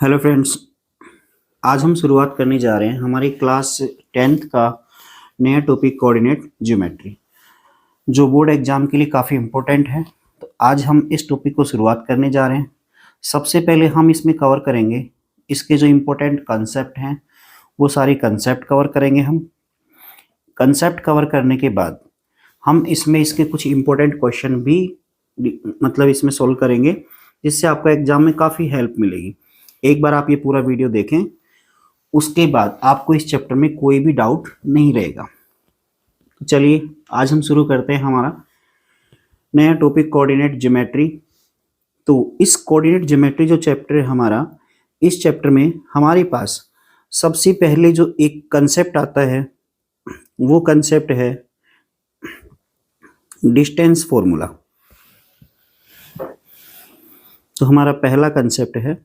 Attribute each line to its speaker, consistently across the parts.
Speaker 1: Hello friends. आज हम शुरुआत करने जा रहे हैं हमारी क्लास 10th का नया टॉपिक कोऑर्डिनेट ज्योमेट्री, जो बोर्ड एग्जाम के लिए काफ़ी इम्पोर्टेंट है। तो आज हम इस टॉपिक को शुरुआत करने जा रहे हैं। सबसे पहले हम इसमें कवर करेंगे इसके जो इम्पोर्टेंट कंसेप्ट हैं, वो सारे कंसेप्ट कवर करेंगे। हम कंसेप्ट कवर करने के बाद हम इसमें इसके कुछ इम्पोर्टेंट क्वेश्चन भी इसमें सोल्व करेंगे, जिससे आपको एग्जाम में काफ़ी हेल्प मिलेगी। एक बार आप ये पूरा वीडियो देखें, उसके बाद आपको इस चैप्टर में कोई भी डाउट नहीं रहेगा। तो चलिए आज हम शुरू करते हैं हमारा नया टॉपिक कोऑर्डिनेट ज्योमेट्री। तो इस कोऑर्डिनेट ज्योमेट्री जो चैप्टर है हमारा, इस चैप्टर में हमारे पास सबसे पहले जो एक कंसेप्ट आता है वो कंसेप्ट है डिस्टेंस फॉर्मूला। तो हमारा पहला कंसेप्ट है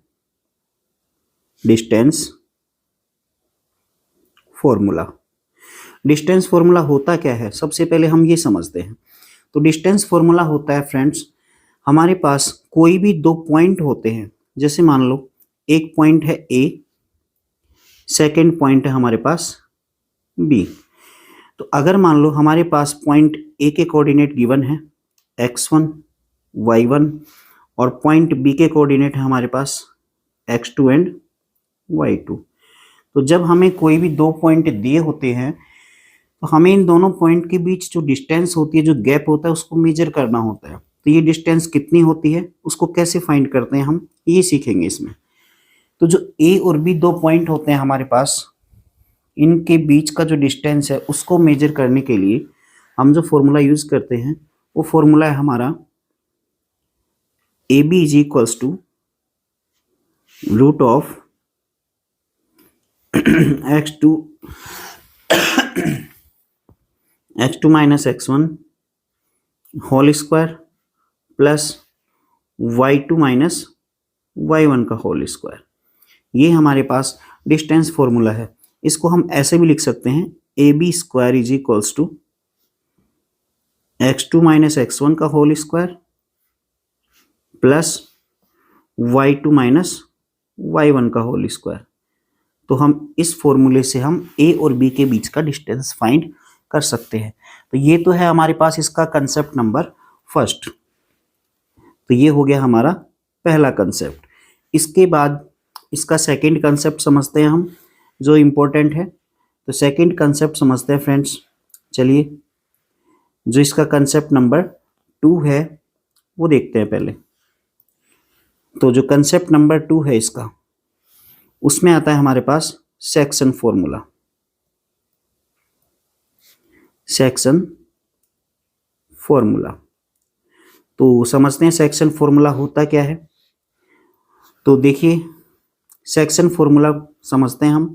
Speaker 1: डिस्टेंस फॉर्मूला। डिस्टेंस फॉर्मूला होता क्या है, सबसे पहले हम ये समझते हैं। तो डिस्टेंस फॉर्मूला होता है फ्रेंड्स, हमारे पास कोई भी दो पॉइंट होते हैं। जैसे मान लो एक पॉइंट है ए, सेकंड पॉइंट है हमारे पास बी। तो अगर मान लो हमारे पास पॉइंट ए के कोऑर्डिनेट गिवन है x1 y1 और पॉइंट बी के कोऑर्डिनेट है हमारे पास x2 एंड y2। तो जब हमें कोई भी दो पॉइंट दिए होते हैं तो हमें इन दोनों पॉइंट के बीच जो डिस्टेंस होती है, जो गैप होता है, उसको मेजर करना होता है। तो ये डिस्टेंस कितनी होती है, उसको कैसे फाइंड करते हैं, हम ये सीखेंगे इसमें। तो जो ए और बी दो पॉइंट होते हैं हमारे पास, इनके बीच का जो डिस्टेंस है उसको मेजर करने के लिए हम जो फॉर्मूला यूज करते हैं वो फॉर्मूला है हमारा A B is equals to root of x2 minus x1 whole square plus y2 minus y1 का होल स्क्वायर। ये हमारे पास डिस्टेंस फॉर्मूला है। इसको हम ऐसे भी लिख सकते हैं A B square is equals to x2 minus x1 का whole square plus y2 minus y1 का होल स्क्वायर। तो हम इस फॉर्मूले से हम ए और बी के बीच का डिस्टेंस फाइंड कर सकते हैं। तो ये तो है हमारे पास इसका कंसेप्ट नंबर फर्स्ट। तो ये हो गया हमारा पहला कंसेप्ट। इसके बाद इसका सेकंड कंसेप्ट समझते हैं हम, जो इम्पोर्टेंट है। तो सेकंड कंसेप्ट समझते हैं फ्रेंड्स। चलिए, जो इसका कंसेप्ट नंबर 2 है वो देखते हैं पहले। तो जो कंसेप्ट नंबर 2 है इसका, उसमें आता है हमारे पास सेक्शन फॉर्मूला। सेक्शन फॉर्मूला तो समझते हैं सेक्शन फॉर्मूला होता क्या है। तो देखिए, सेक्शन फॉर्मूला समझते हैं हम।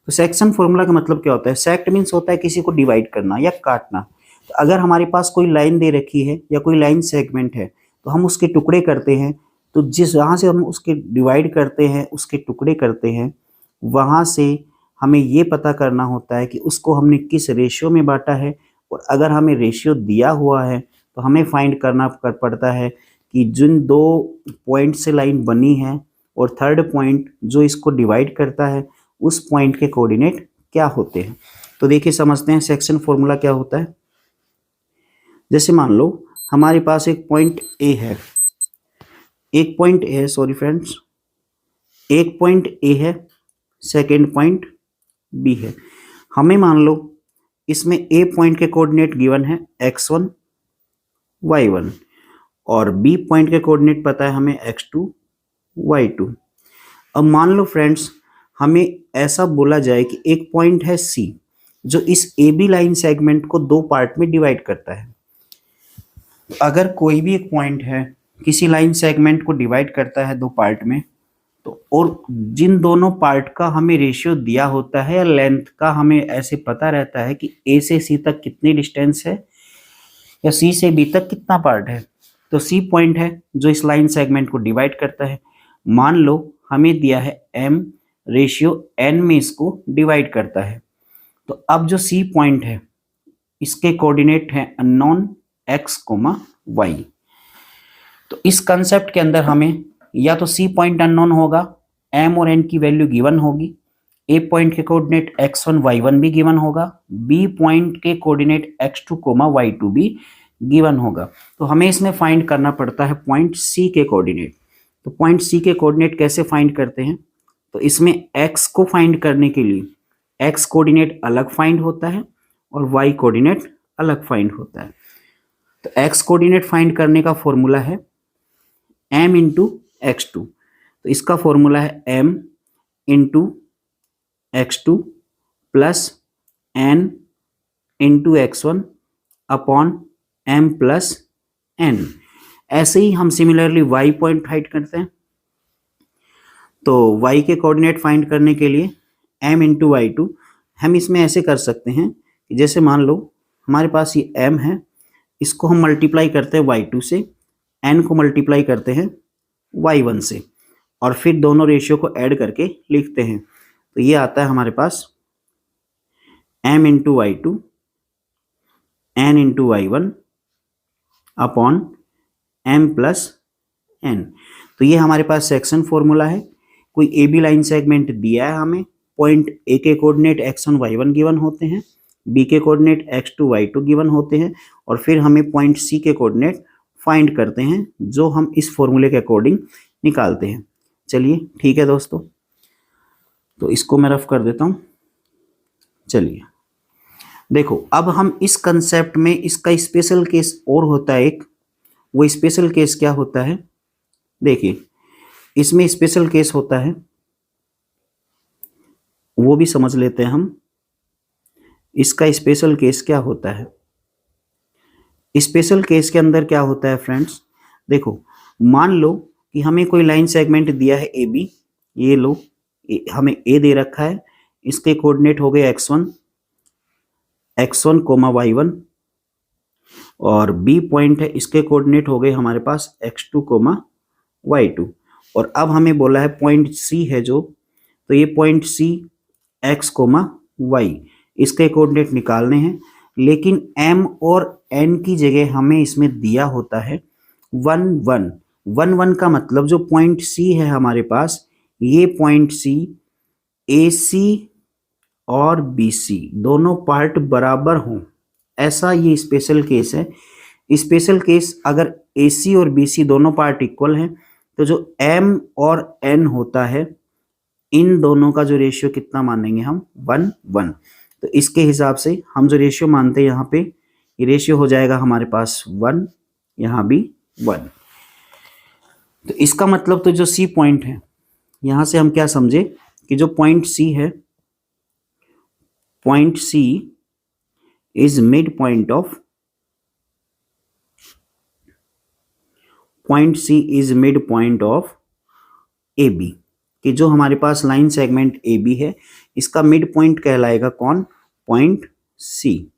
Speaker 1: तो सेक्शन फॉर्मूला का मतलब क्या होता है? सेक्ट मीन्स होता है किसी को डिवाइड करना या काटना। तो अगर हमारे पास कोई लाइन दे रखी है या कोई लाइन सेगमेंट है तो हम उसके टुकड़े करते हैं। तो जिस जहाँ से हम उसके डिवाइड करते हैं, उसके टुकड़े करते हैं, वहाँ से हमें ये पता करना होता है कि उसको हमने किस रेशियो में बांटा है। और अगर हमें रेशियो दिया हुआ है तो हमें फाइंड करना पड़ता है कि जिन दो पॉइंट से लाइन बनी है और थर्ड पॉइंट जो इसको डिवाइड करता है, उस पॉइंट के कोऑर्डिनेट क्या होते हैं। तो देखिए, समझते हैं सेक्शन फॉर्मूला क्या होता है। जैसे मान लो हमारे पास एक पॉइंट ए है, एक पॉइंट ए है, सॉरी फ्रेंड्स, एक पॉइंट ए है, सेकेंड पॉइंट बी है। हमें मान लो इसमें ए पॉइंट के कोऑर्डिनेट गिवन है x1 y1 और बी पॉइंट के कोऑर्डिनेट पता है हमें x2 y2। अब मान लो फ्रेंड्स, हमें ऐसा बोला जाए कि एक पॉइंट है सी जो इस ए बी लाइन सेगमेंट को दो पार्ट में डिवाइड करता है। अगर कोई भी एक पॉइंट है किसी लाइन सेगमेंट को डिवाइड करता है दो पार्ट में, तो और जिन दोनों पार्ट का हमें रेशियो दिया होता है या लेंथ का हमें ऐसे पता रहता है कि ए से सी तक कितनी डिस्टेंस है या सी से बी तक कितना पार्ट है। तो सी पॉइंट है जो इस लाइन सेगमेंट को डिवाइड करता है। मान लो हमें दिया है m, रेशियो n में इसको डिवाइड करता है। तो अब जो सी पॉइंट है इसके कोऑर्डिनेट है अननोन x, y। तो इस कंसेप्ट के अंदर हमें या तो सी पॉइंट अननोन होगा m और n की वैल्यू गिवन होगी। ए पॉइंट के कोऑर्डिनेट x1 y1 भी गिवन होगा, बी पॉइंट के कोऑर्डिनेट x2 y2 भी गिवन होगा। तो हमें इसमें फाइंड करना पड़ता है पॉइंट सी के कोऑर्डिनेट। तो पॉइंट सी के कोऑर्डिनेट कैसे फाइंड करते हैं? तो इसमें x को फाइंड करने के लिए x कोऑर्डिनेट अलग फाइंड होता है और y कोऑर्डिनेट अलग फाइंड होता है। तो x कोऑर्डिनेट फाइंड करने का फॉर्मूला है m इंटू x2। तो इसका फॉर्मूला है m into x2 plus n into x1 upon m plus n। ऐसे ही हम सिमिलरली y पॉइंट फाइंड करते हैं। तो y के कोऑर्डिनेट फाइंड करने के लिए m इंटू y2 हम इसमें ऐसे कर सकते हैं कि जैसे मान लो हमारे पास ये m है, इसको हम मल्टीप्लाई करते हैं y2 से, n को मल्टीप्लाई करते हैं y1 से, और फिर दोनों रेशियो को ऐड करके लिखते हैं। तो ये आता है हमारे पास m into y2 n into y1 upon m plus n। तो ये हमारे पास सेक्शन फॉर्मूला है। कोई ए बी लाइन सेगमेंट दिया है हमें, पॉइंट ए के कोऑर्डिनेट x1 y1 गिवन होते हैं, बी के कोऑर्डिनेट x2 y2 गिवन होते हैं, और फिर हमें पॉइंट सी के कोऑर्डिनेट फाइंड करते हैं जो हम इस फॉर्मूले के अकॉर्डिंग निकालते हैं। चलिए ठीक है दोस्तों, तो इसको मैं रफ कर देता हूं। चलिए देखो, अब हम इस कंसेप्ट में इसका स्पेशल केस और होता है एक। वो स्पेशल केस क्या होता है? देखिए, इसमें स्पेशल केस होता है, वो भी समझ लेते हैं हम। इसका स्पेशल केस क्या होता है? स्पेशल केस के अंदर क्या होता है फ्रेंड्स? देखो, मान लो कि हमें कोई लाइन सेगमेंट दिया है ए बी। ये लो, हमें ए दे रखा है, इसके कोऑर्डिनेट हो गए x1 y1, और बी पॉइंट है, इसके कोऑर्डिनेट हो गए हमारे पास x2 y2। और अब हमें बोला है पॉइंट सी है जो, तो ये पॉइंट सी x y, इसके कोऑर्डिनेट निकालने हैं। लेकिन m और n की जगह हमें इसमें दिया होता है 1 1 1 1 का मतलब जो पॉइंट सी है हमारे पास, ये पॉइंट सी ए सी और बी सी दोनों पार्ट बराबर हों, ऐसा ये स्पेशल केस है। स्पेशल केस अगर ए सी और बी सी दोनों पार्ट इक्वल हैं, तो जो m और n होता है, इन दोनों का जो रेशियो कितना मानेंगे हम? 1 1। तो इसके हिसाब से हम जो रेशियो मानते हैं यहाँ पे, ये रेशियो हो जाएगा हमारे पास 1, यहाँ भी 1। तो इसका मतलब तो जो सी पॉइंट है, यहाँ से हम क्या समझे कि जो पॉइंट सी है, point C is mid point of, point C is mid point of A B. कि जो हमारे पास लाइन सेगमेंट ए बी है, इसका मिड पॉइंट कहलाएगा कौन? Point C.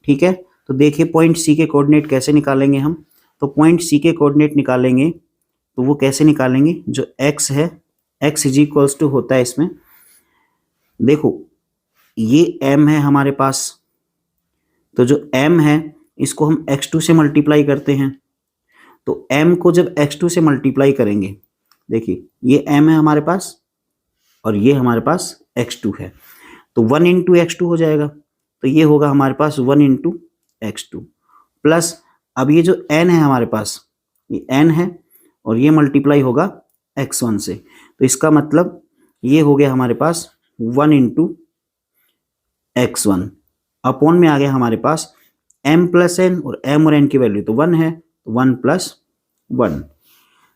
Speaker 1: ठीक है, तो देखिए पॉइंट सी के कोऑर्डिनेट कैसे निकालेंगे हम? तो पॉइंट सी के कोऑर्डिनेट निकालेंगे तो वो कैसे निकालेंगे? जो x है, x इज इक्वल्स टू होता है इसमें, देखो ये m है हमारे पास, तो जो m है इसको हम x2 से मल्टीप्लाई करते हैं। तो m को जब x2 से मल्टीप्लाई करेंगे, देखिए ये m है हमारे पास और ये हमारे पास x2 है, तो 1 इंटू x2 हो जाएगा। तो ये होगा हमारे पास 1 इंटू x2 प्लस, अब ये जो n है हमारे पास, ये n है और ये मल्टीप्लाई होगा x1 से। तो इसका मतलब ये हो गया हमारे पास 1 इंटू x1 अपॉन में आ गया हमारे पास m प्लस n, और m और n की वैल्यू तो 1 है, तो 1 प्लस 1।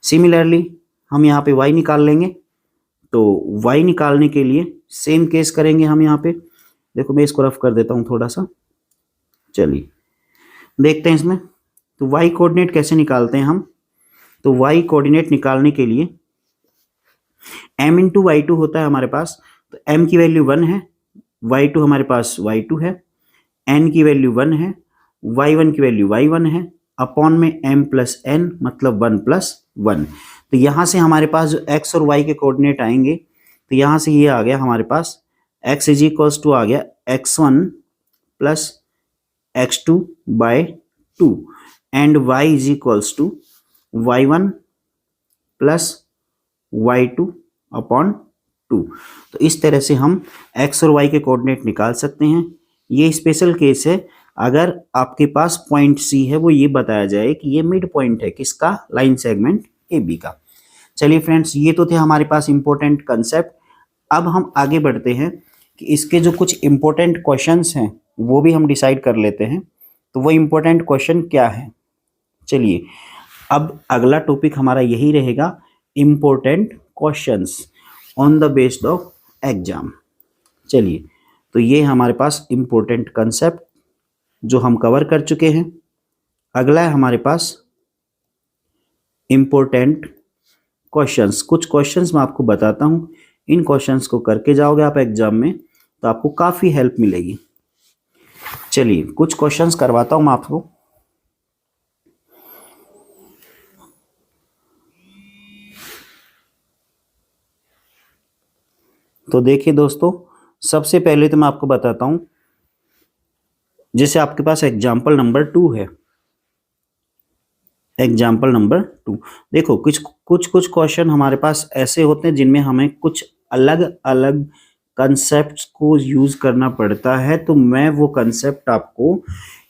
Speaker 1: सिमिलरली हम यहाँ पे y निकाल लेंगे। तो y निकालने के लिए सेम केस करेंगे हम यहाँ पे। देखो मैं इसको रफ कर देता हूँ थोड़ा सा। चलिए देखते हैं इसमें। तो y कोऑर्डिनेट कैसे निकालते हैं हम? तो y कोऑर्डिनेट निकालने के लिए m इंटू y2 होता है हमारे पास। तो m की वैल्यू 1 है, y2 हमारे पास y2 है, n की वैल्यू 1 है, y1 की वैल्यू y1 है, अपॉन में m प्लस n मतलब 1 प्लस 1। तो यहाँ से हमारे पास जो x और y के कोऑर्डिनेट आएंगे, तो यहाँ से ये आ गया हमारे पास x इज इक्वल्स टू आ गया x1 plus x2 by 2 and y is equals to y1 plus y2 upon 2। तो इस तरह से हम x और y के कोऑर्डिनेट निकाल सकते हैं। ये स्पेशल केस है अगर आपके पास पॉइंट C है, वो ये बताया जाए कि ये मिड पॉइंट है किसका, लाइन सेगमेंट AB का। चलिए फ्रेंड्स, ये तो थे हमारे पास इंपॉर्टेंट कंसेप्ट। अब हम आगे बढ़ते हैं कि इसके जो कुछ इंपॉर्टेंट क्वेश्चंस हैं वो भी हम डिसाइड कर लेते हैं। तो वो इंपॉर्टेंट क्वेश्चन क्या है, चलिए अब अगला टॉपिक हमारा यही रहेगा, important questions on the based of exam. चलिए, तो ये हमारे पास इंपॉर्टेंट कंसेप्ट जो हम कवर कर चुके हैं। अगला है हमारे पास इंपॉर्टेंट क्वेश्चंस। कुछ क्वेश्चंस मैं आपको बताता हूं, इन क्वेश्चंस को करके जाओगे आप एग्जाम में तो आपको काफ़ी हेल्प मिलेगी। चलिए कुछ क्वेश्चंस करवाता हूं मैं आपको। तो देखिए दोस्तों, सबसे पहले तो मैं आपको बताता हूं, जैसे आपके पास एग्जाम्पल नंबर 2 है। एग्जाम्पल नंबर 2 देखो, कुछ क्वेश्चन हमारे पास ऐसे होते हैं जिनमें हमें कुछ अलग अलग कंसेप्ट्स को यूज करना पड़ता है। तो मैं वो कंसेप्ट आपको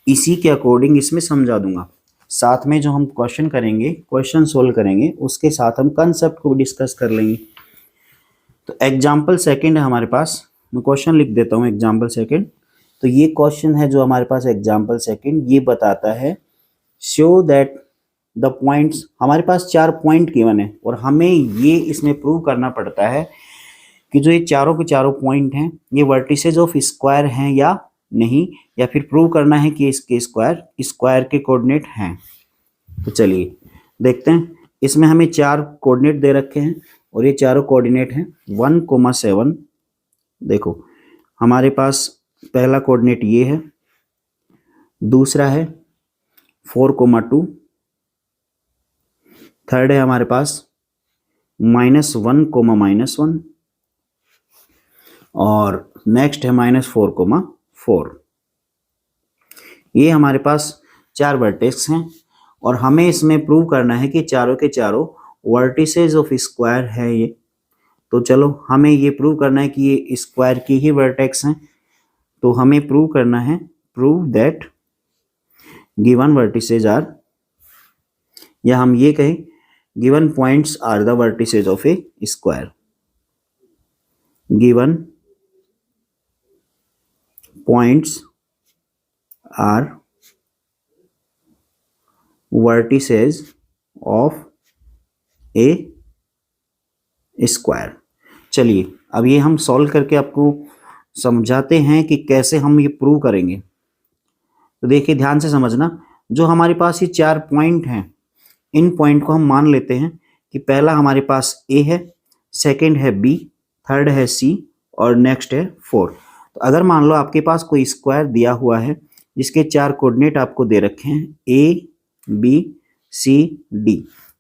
Speaker 1: इसी के अकॉर्डिंग इसमें समझा दूंगा। साथ में जो हम क्वेश्चन करेंगे, क्वेश्चन सोल्व करेंगे, उसके साथ हम कंसेप्ट को डिस्कस कर लेंगे। तो एग्जाम्पल सेकंड है हमारे पास, मैं क्वेश्चन लिख देता हूँ एग्जाम्पल सेकंड। तो ये क्वेश्चन है जो हमारे पास एग्जाम्पल सेकंड, ये बताता है शो दैट द पॉइंट्स, हमारे पास 4 पॉइंट गिवन है और हमें ये इसमें प्रूव करना पड़ता है कि जो ये चारों के चारों पॉइंट हैं ये वर्टिसेज ऑफ स्क्वायर हैं या नहीं, या फिर प्रूव करना है कि इसके स्क्वायर के कोऑर्डिनेट हैं। तो चलिए देखते हैं, इसमें हमें 4 कोऑर्डिनेट दे रखे हैं और ये चारों कोऑर्डिनेट हैं 1,7। देखो हमारे पास पहला कोऑर्डिनेट ये है, दूसरा है 4,2, थर्ड है हमारे पास -1,-1 और नेक्स्ट है -4,4। ये हमारे पास 4 वर्टेक्स हैं और हमें इसमें प्रूव करना है कि चारों के चारों वर्टिसेस ऑफ स्क्वायर है ये। तो चलो हमें ये प्रूव करना है कि ये स्क्वायर की ही वर्टेक्स हैं। तो हमें प्रूव करना है, prove that given vertices are, या हम ये कहें given points are the vertices of a square. Given points are vertices of a square. चलिए अब ये हम सॉल्व करके आपको समझाते हैं कि कैसे हम ये प्रूव करेंगे। तो देखिए ध्यान से समझना, जो हमारे पास ये 4 पॉइंट हैं, इन पॉइंट को हम मान लेते हैं कि पहला हमारे पास ए है, सेकंड है बी, थर्ड है सी और नेक्स्ट है 4। तो अगर मान लो आपके पास कोई स्क्वायर दिया हुआ है जिसके 4 कोऑर्डिनेट आपको दे रखे हैं ए बी सी डी,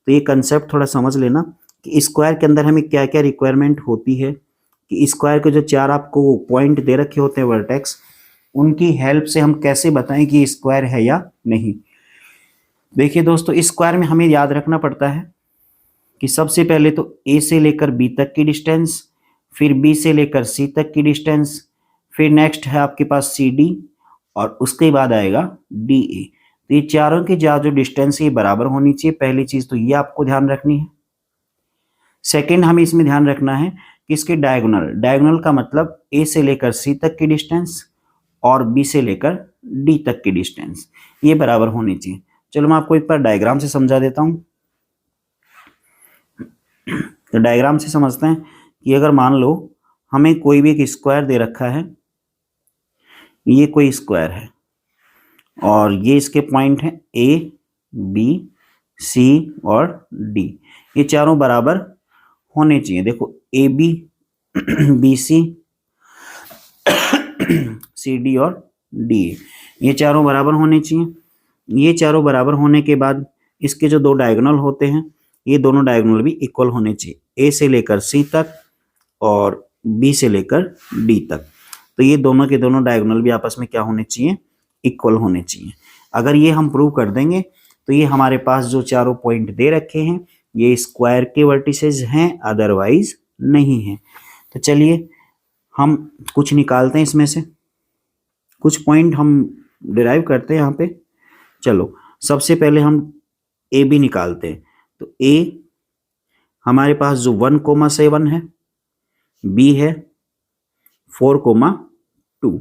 Speaker 1: तो ये कंसेप्ट थोड़ा समझ लेना कि स्क्वायर के अंदर हमें क्या क्या रिक्वायरमेंट होती है, कि स्क्वायर के जो 4 आपको पॉइंट दे रखे होते हैं वर्टेक्स, उनकी हेल्प से हम कैसे बताएं कि स्क्वायर है या नहीं। देखिए दोस्तों, स्क्वायर में हमें याद रखना पड़ता है कि सबसे पहले तो ए से लेकर बी तक की डिस्टेंस, फिर बी से लेकर सी तक की डिस्टेंस, फिर नेक्स्ट है आपके पास सी डी और उसके बाद आएगा डी ए। तो ये चारों की जो डिस्टेंस है ये बराबर होनी चाहिए। पहली चीज तो ये आपको ध्यान रखनी है। सेकंड हमें इसमें ध्यान रखना है कि इसके डायगोनल का मतलब ए से लेकर सी तक की डिस्टेंस और बी से लेकर डी तक की डिस्टेंस ये बराबर होनी चाहिए। चलो मैं आपको एक बार डायग्राम से समझा देता हूं। तो डायग्राम से समझते हैं कि अगर मान लो हमें कोई भी एक स्क्वायर दे रखा है, ये कोई स्क्वायर है और ये इसके पॉइंट हैं ए बी सी और डी, ये चारों बराबर होने चाहिए। देखो A B B C C D और डी, ये चारों बराबर होने चाहिए। ये चारों बराबर होने के बाद इसके जो 2 डायगोनल होते हैं, ये दोनों डायगोनल भी इक्वल होने चाहिए, ए से लेकर सी तक और बी से लेकर डी तक। तो ये दोनों के दोनों डायगोनल भी आपस में क्या होने चाहिए, इक्वल होने चाहिए। अगर ये हम प्रूव कर देंगे तो ये हमारे पास जो चारों पॉइंट दे रखे हैं ये स्क्वायर के वर्टिसेज हैं, अदरवाइज नहीं है। तो चलिए हम कुछ निकालते हैं इसमें से, कुछ पॉइंट हम डिराइव करते हैं यहाँ पे। चलो सबसे पहले हम ए बी निकालते हैं। तो ए हमारे पास जो 1,7 है, बी है 4,2।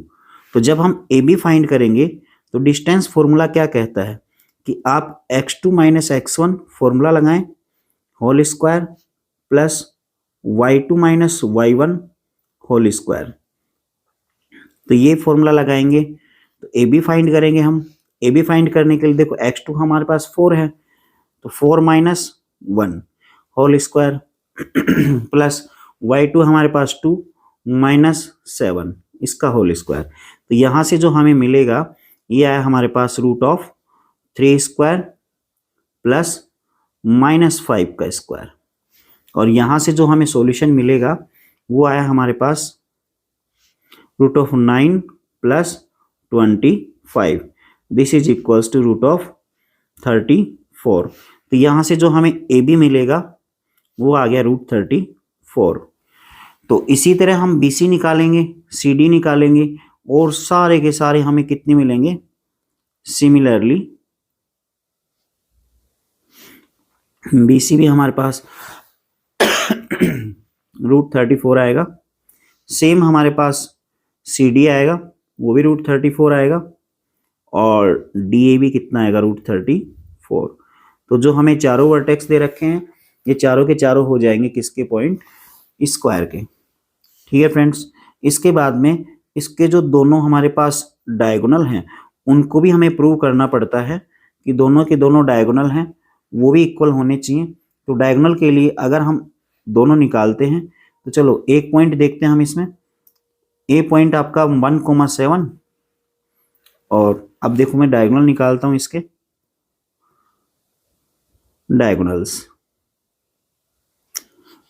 Speaker 1: तो जब हम ए बी फाइंड करेंगे तो डिस्टेंस फॉर्मूला क्या कहता है कि आप x2 माइनस x1 फॉर्मूला लगाएं whole square plus y2 minus y1 whole square. तो ये फॉर्मूला लगाएंगे तो ए बी फाइंड करेंगे हम। ए बी फाइंड करने के लिए देखो x2 हमारे पास 4 है, तो 4 minus 1 whole square plus y2 हमारे पास 2 माइनस 7 इसका होल स्क्वायर। तो यहाँ से जो हमें मिलेगा ये आया हमारे पास root of 3 square plus minus 5 का स्क्वायर। और यहाँ से जो हमें सॉल्यूशन मिलेगा वो आया हमारे पास root of 9 plus 25। This is equals to root of 34। तो यहाँ से जो हमें ए बी मिलेगा वो आ गया रूट 34। तो इसी तरह हम बी सी निकालेंगे, सी डी निकालेंगे और सारे के सारे हमें कितने मिलेंगे। सिमिलरली बी सी भी हमारे पास रूट 34 आएगा। सेम हमारे पास सी डी आएगा, वो भी रूट 34 आएगा। और डी ए भी कितना आएगा, रूट 34। तो जो हमें चारों वर्टेक्स दे रखे हैं ये चारों के चारों हो जाएंगे किसके, पॉइंट स्क्वायर के। ठीक है फ्रेंड्स, इसके बाद में इसके जो दोनों हमारे पास डायगोनल हैं उनको भी हमें प्रूव करना पड़ता है कि दोनों के दोनों डायगोनल हैं वो भी इक्वल होने चाहिए। तो डायगोनल के लिए अगर हम दोनों निकालते हैं तो चलो एक पॉइंट देखते हैं हम इसमें। ए पॉइंट आपका 1,7 और अब देखो मैं डायगोनल निकालता हूं इसके डायगोनल्स।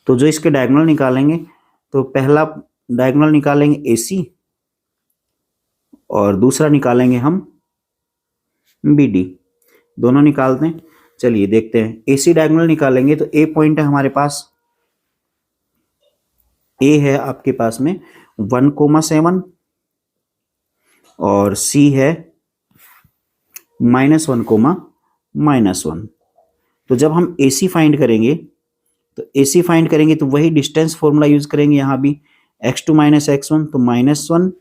Speaker 1: तो जो इसके डायगोनल निकालेंगे तो पहला डायगोनल निकालेंगे AC और दूसरा निकालेंगे हम BD। दोनों निकालते हैं, चलिए देखते हैं। AC डायगोनल निकालेंगे तो A पॉइंट है हमारे पास, A है आपके पास में 1,7 और C है -1,-1। तो जब हम AC फाइंड करेंगे तो वही डिस्टेंस फॉर्मूला यूज करेंगे यहाँ भी, x2 माइनस x1 तो -1,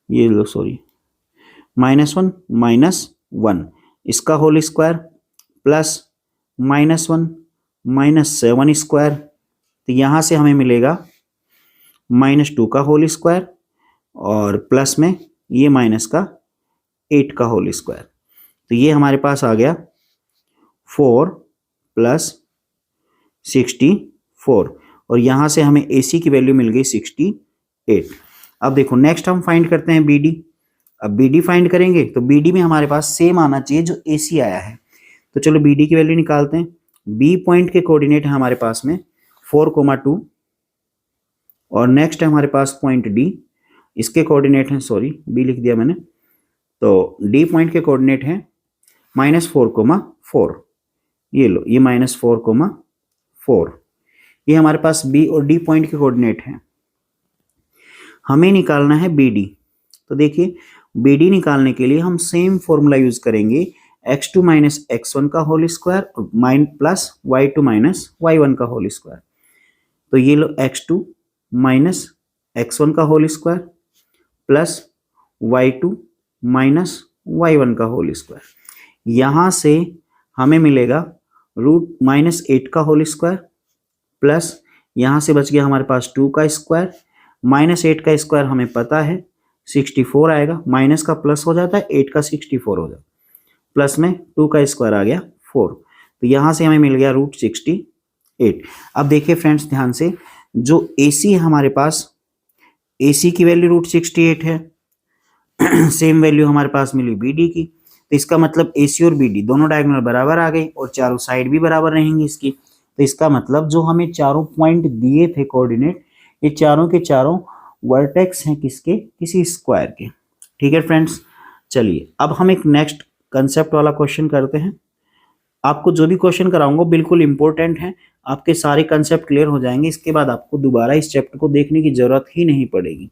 Speaker 1: ये लो सॉरी -1 -1 इसका होल स्क्वायर प्लस -1 -7 स्क्वायर। तो यहाँ से हमें मिलेगा -2 का होल स्क्वायर और प्लस में ये माइनस का 8 का होल स्क्वायर। तो ये हमारे पास आ गया 4 + 64 और यहाँ से हमें AC की वैल्यू मिल गई 68। अब देखो नेक्स्ट हम फाइंड करते हैं BD। अब BD फाइंड करेंगे तो BD में हमारे पास सेम आना चाहिए जो AC आया है। तो चलो BD की वैल्यू निकालते हैं। B पॉइंट के कोऑर्डिनेट है हमारे पास में 4,2 और नेक्स्ट है हमारे पास पॉइंट D, इसके कोऑर्डिनेट हैं, सॉरी B लिख दिया मैंने। तो D पॉइंट के कोऑर्डिनेट हैं -4,4। ये लो ये -4,4, ये हमारे पास B और D पॉइंट के कोऑर्डिनेट हैं। हमें निकालना है BD। तो देखिए BD निकालने के लिए हम सेम फॉर्मूला यूज करेंगे, x2 माइनस x1 का whole square plus y2 minus y1 का होल स्क्वायर। तो ये लो x2 माइनस x1 का whole square plus y2 minus y1 का होल स्क्वायर। यहाँ से हमें मिलेगा √-8 का होल स्क्वायर प्लस यहाँ से बच गया हमारे पास 2 का स्क्वायर, -8 का स्क्वायर हमें पता है 64 आएगा, माइनस का प्लस हो जाता है 8 का 64 हो जाता है, प्लस में 2 का स्क्वायर आ गया 4। तो यहाँ से हमें मिल गया √68। अब देखिए फ्रेंड्स ध्यान से, जो AC है हमारे पास, AC की वैल्यू √68 है, सेम वैल्यू हमारे पास मिली BD की। तो इसका मतलब AC और BD दोनों डायगोनल बराबर आ गई और चारों साइड भी बराबर रहेंगी इसकी। तो इसका मतलब जो हमें चारों पॉइंट दिए थे कोऑर्डिनेट, ये चारों के चारों वर्टेक्स हैं किसके, किसी स्क्वायर के। ठीक है फ्रेंड्स, चलिए अब हम एक नेक्स्ट कंसेप्ट वाला क्वेश्चन करते हैं। आपको जो भी क्वेश्चन कराऊंगा बिल्कुल इंपॉर्टेंट है, आपके सारे कंसेप्ट क्लियर हो जाएंगे, इसके बाद आपको दोबारा इस चैप्टर को देखने की जरूरत ही नहीं पड़ेगी।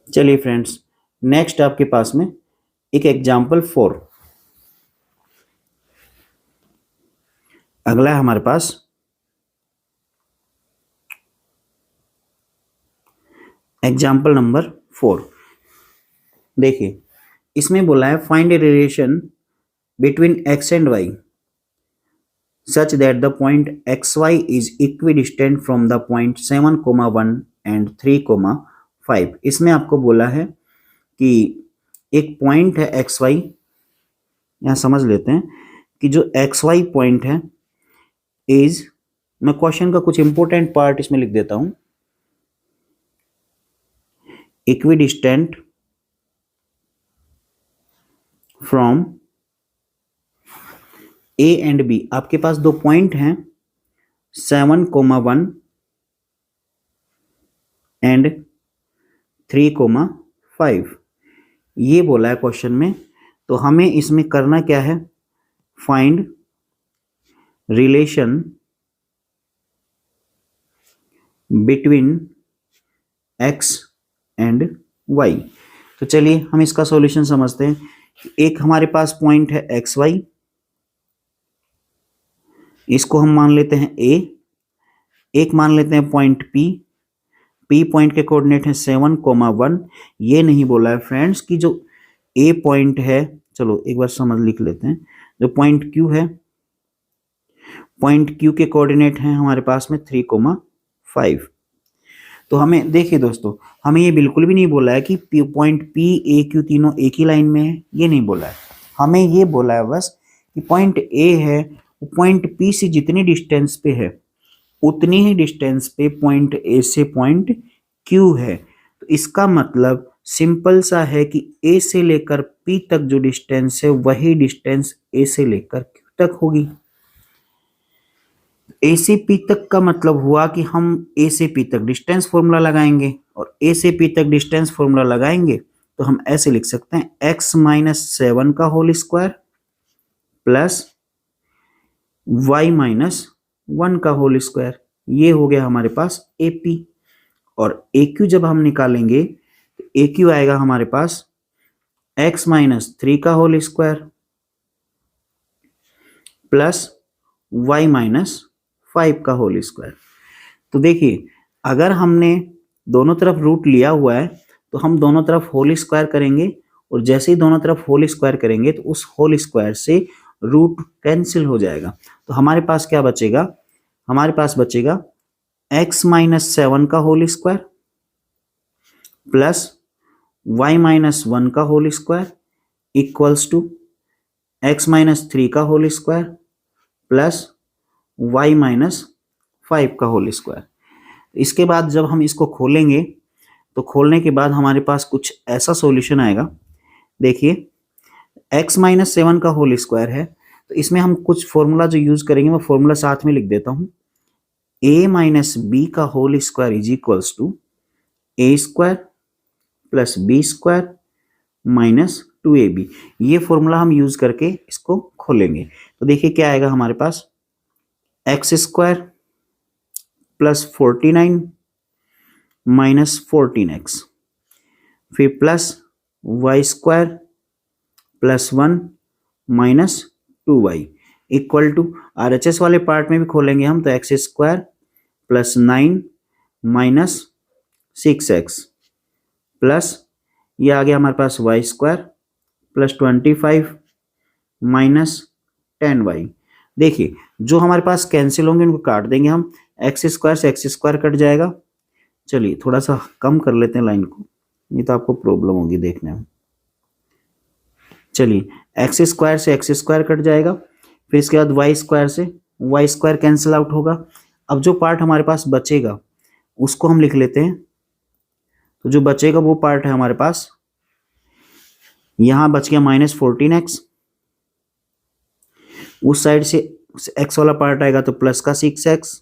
Speaker 1: चलिए फ्रेंड्स, नेक्स्ट आपके पास में एक एग्जाम्पल 4 अगला है हमारे पास। एग्जाम्पल नंबर 4 देखिए, इसमें बोला है find a relation between x and y such that the point xy is equidistant from the point 7, 1 and 3, 5। इसमें आपको बोला है कि एक पॉइंट है xy, यहाँ समझ लेते हैं कि जो xy पॉइंट है इज, मैं क्वेश्चन का कुछ इंपॉर्टेंट पार्ट इसमें लिख देता हूं, equidistant from A and B. आपके पास दो पॉइंट हैं 7, 1 एंड 3, 5। ये बोला है क्वेश्चन में, तो हमें इसमें करना क्या है, find relation between x and y। तो चलिए हम इसका सॉल्यूशन समझते हैं। एक हमारे पास पॉइंट है xy, इसको हम मान लेते हैं a, एक मान लेते हैं पॉइंट p पॉइंट के कोऑर्डिनेट है 7, 1। ये नहीं बोला है फ्रेंड्स कि जो a पॉइंट है, चलो एक बार समझ लिख लेते हैं, जो पॉइंट q है, पॉइंट q के कोऑर्डिनेट हैं हमारे पास में 3, 5। तो हमें देखिए दोस्तों, हमें ये बिल्कुल भी नहीं बोला है कि पॉइंट p, a, q तीनों एक ही लाइन में है, ये नहीं बोला है। हमें ये बोला है बस कि पॉइंट a है, पॉइंट p से जितनी डिस्टेंस पे है उतनी ही डिस्टेंस पे पॉइंट a से पॉइंट q है। तो इसका मतलब सिंपल सा है कि a से लेकर p तक जो डिस्टेंस है वही डिस्टेंस a से लेकर q तक होगी। a से p तक का मतलब हुआ कि हम a से p तक डिस्टेंस फॉर्मूला लगाएंगे, और a से p तक डिस्टेंस फॉर्मूला लगाएंगे तो हम ऐसे लिख सकते हैं x माइनस 7 का whole square plus y minus 1 का होल स्क्वायर। ये हो गया हमारे पास AP, और AQ जब हम निकालेंगे तो AQ आएगा हमारे पास x माइनस 3 का whole square plus y minus 5 का होल स्क्वायर। तो देखिए, अगर हमने दोनों तरफ रूट लिया हुआ है तो हम दोनों तरफ होल स्क्वायर करेंगे, और जैसे ही दोनों तरफ होल स्क्वायर करेंगे तो उस होल स्क्वायर से रूट कैंसिल हो जाएगा। तो हमारे पास क्या बचेगा, हमारे पास बचेगा x माइनस 7 का whole square plus y minus 1 का whole square equals to x minus 3 का whole square plus y minus 5 का होल स्क्वायर। इसके बाद जब हम इसको खोलेंगे तो खोलने के बाद हमारे पास कुछ ऐसा सॉल्यूशन आएगा। देखिए, x माइनस 7 का होल स्क्वायर है, तो इसमें हम कुछ फॉर्मूला जो यूज करेंगे मैं फॉर्मूला साथ में लिख देता हूं। a माइनस बी का whole square is equals to a square plus b square minus 2ab। ये फॉर्मूला हम यूज करके इसको खोलेंगे। तो देखिए क्या आएगा हमारे पास, x square plus 49 minus 14x, फिर plus y square plus 1 minus 2y equal to, RHS वाले पार्ट में भी खोलेंगे हम तो x square plus 9 minus 6x plus ये आ गया हमारे पास y square plus 25 minus 10y। देखिए, जो हमारे पास कैंसिल होंगे उनको काट देंगे हम, एक्स स्क्वायर से एक्स स्क्वायर कट जाएगा। चलिए थोड़ा सा कम कर लेते हैं लाइन को, नहीं तो आपको प्रॉब्लम होगी देखने में। चलिए, एक्स स्क्वायर से एक्स स्क्वायर कट जाएगा, फिर इसके बाद वाई स्क्वायर से वाई स्क्वायर कैंसिल आउट होगा। अब जो पार्ट हमारे पास बचेगा उसको हम लिख लेते हैं। तो जो बचेगा वो पार्ट है हमारे पास, यहां बच गया माइनस 14x, उस साइड से x वाला पार्ट आएगा तो प्लस का 6x,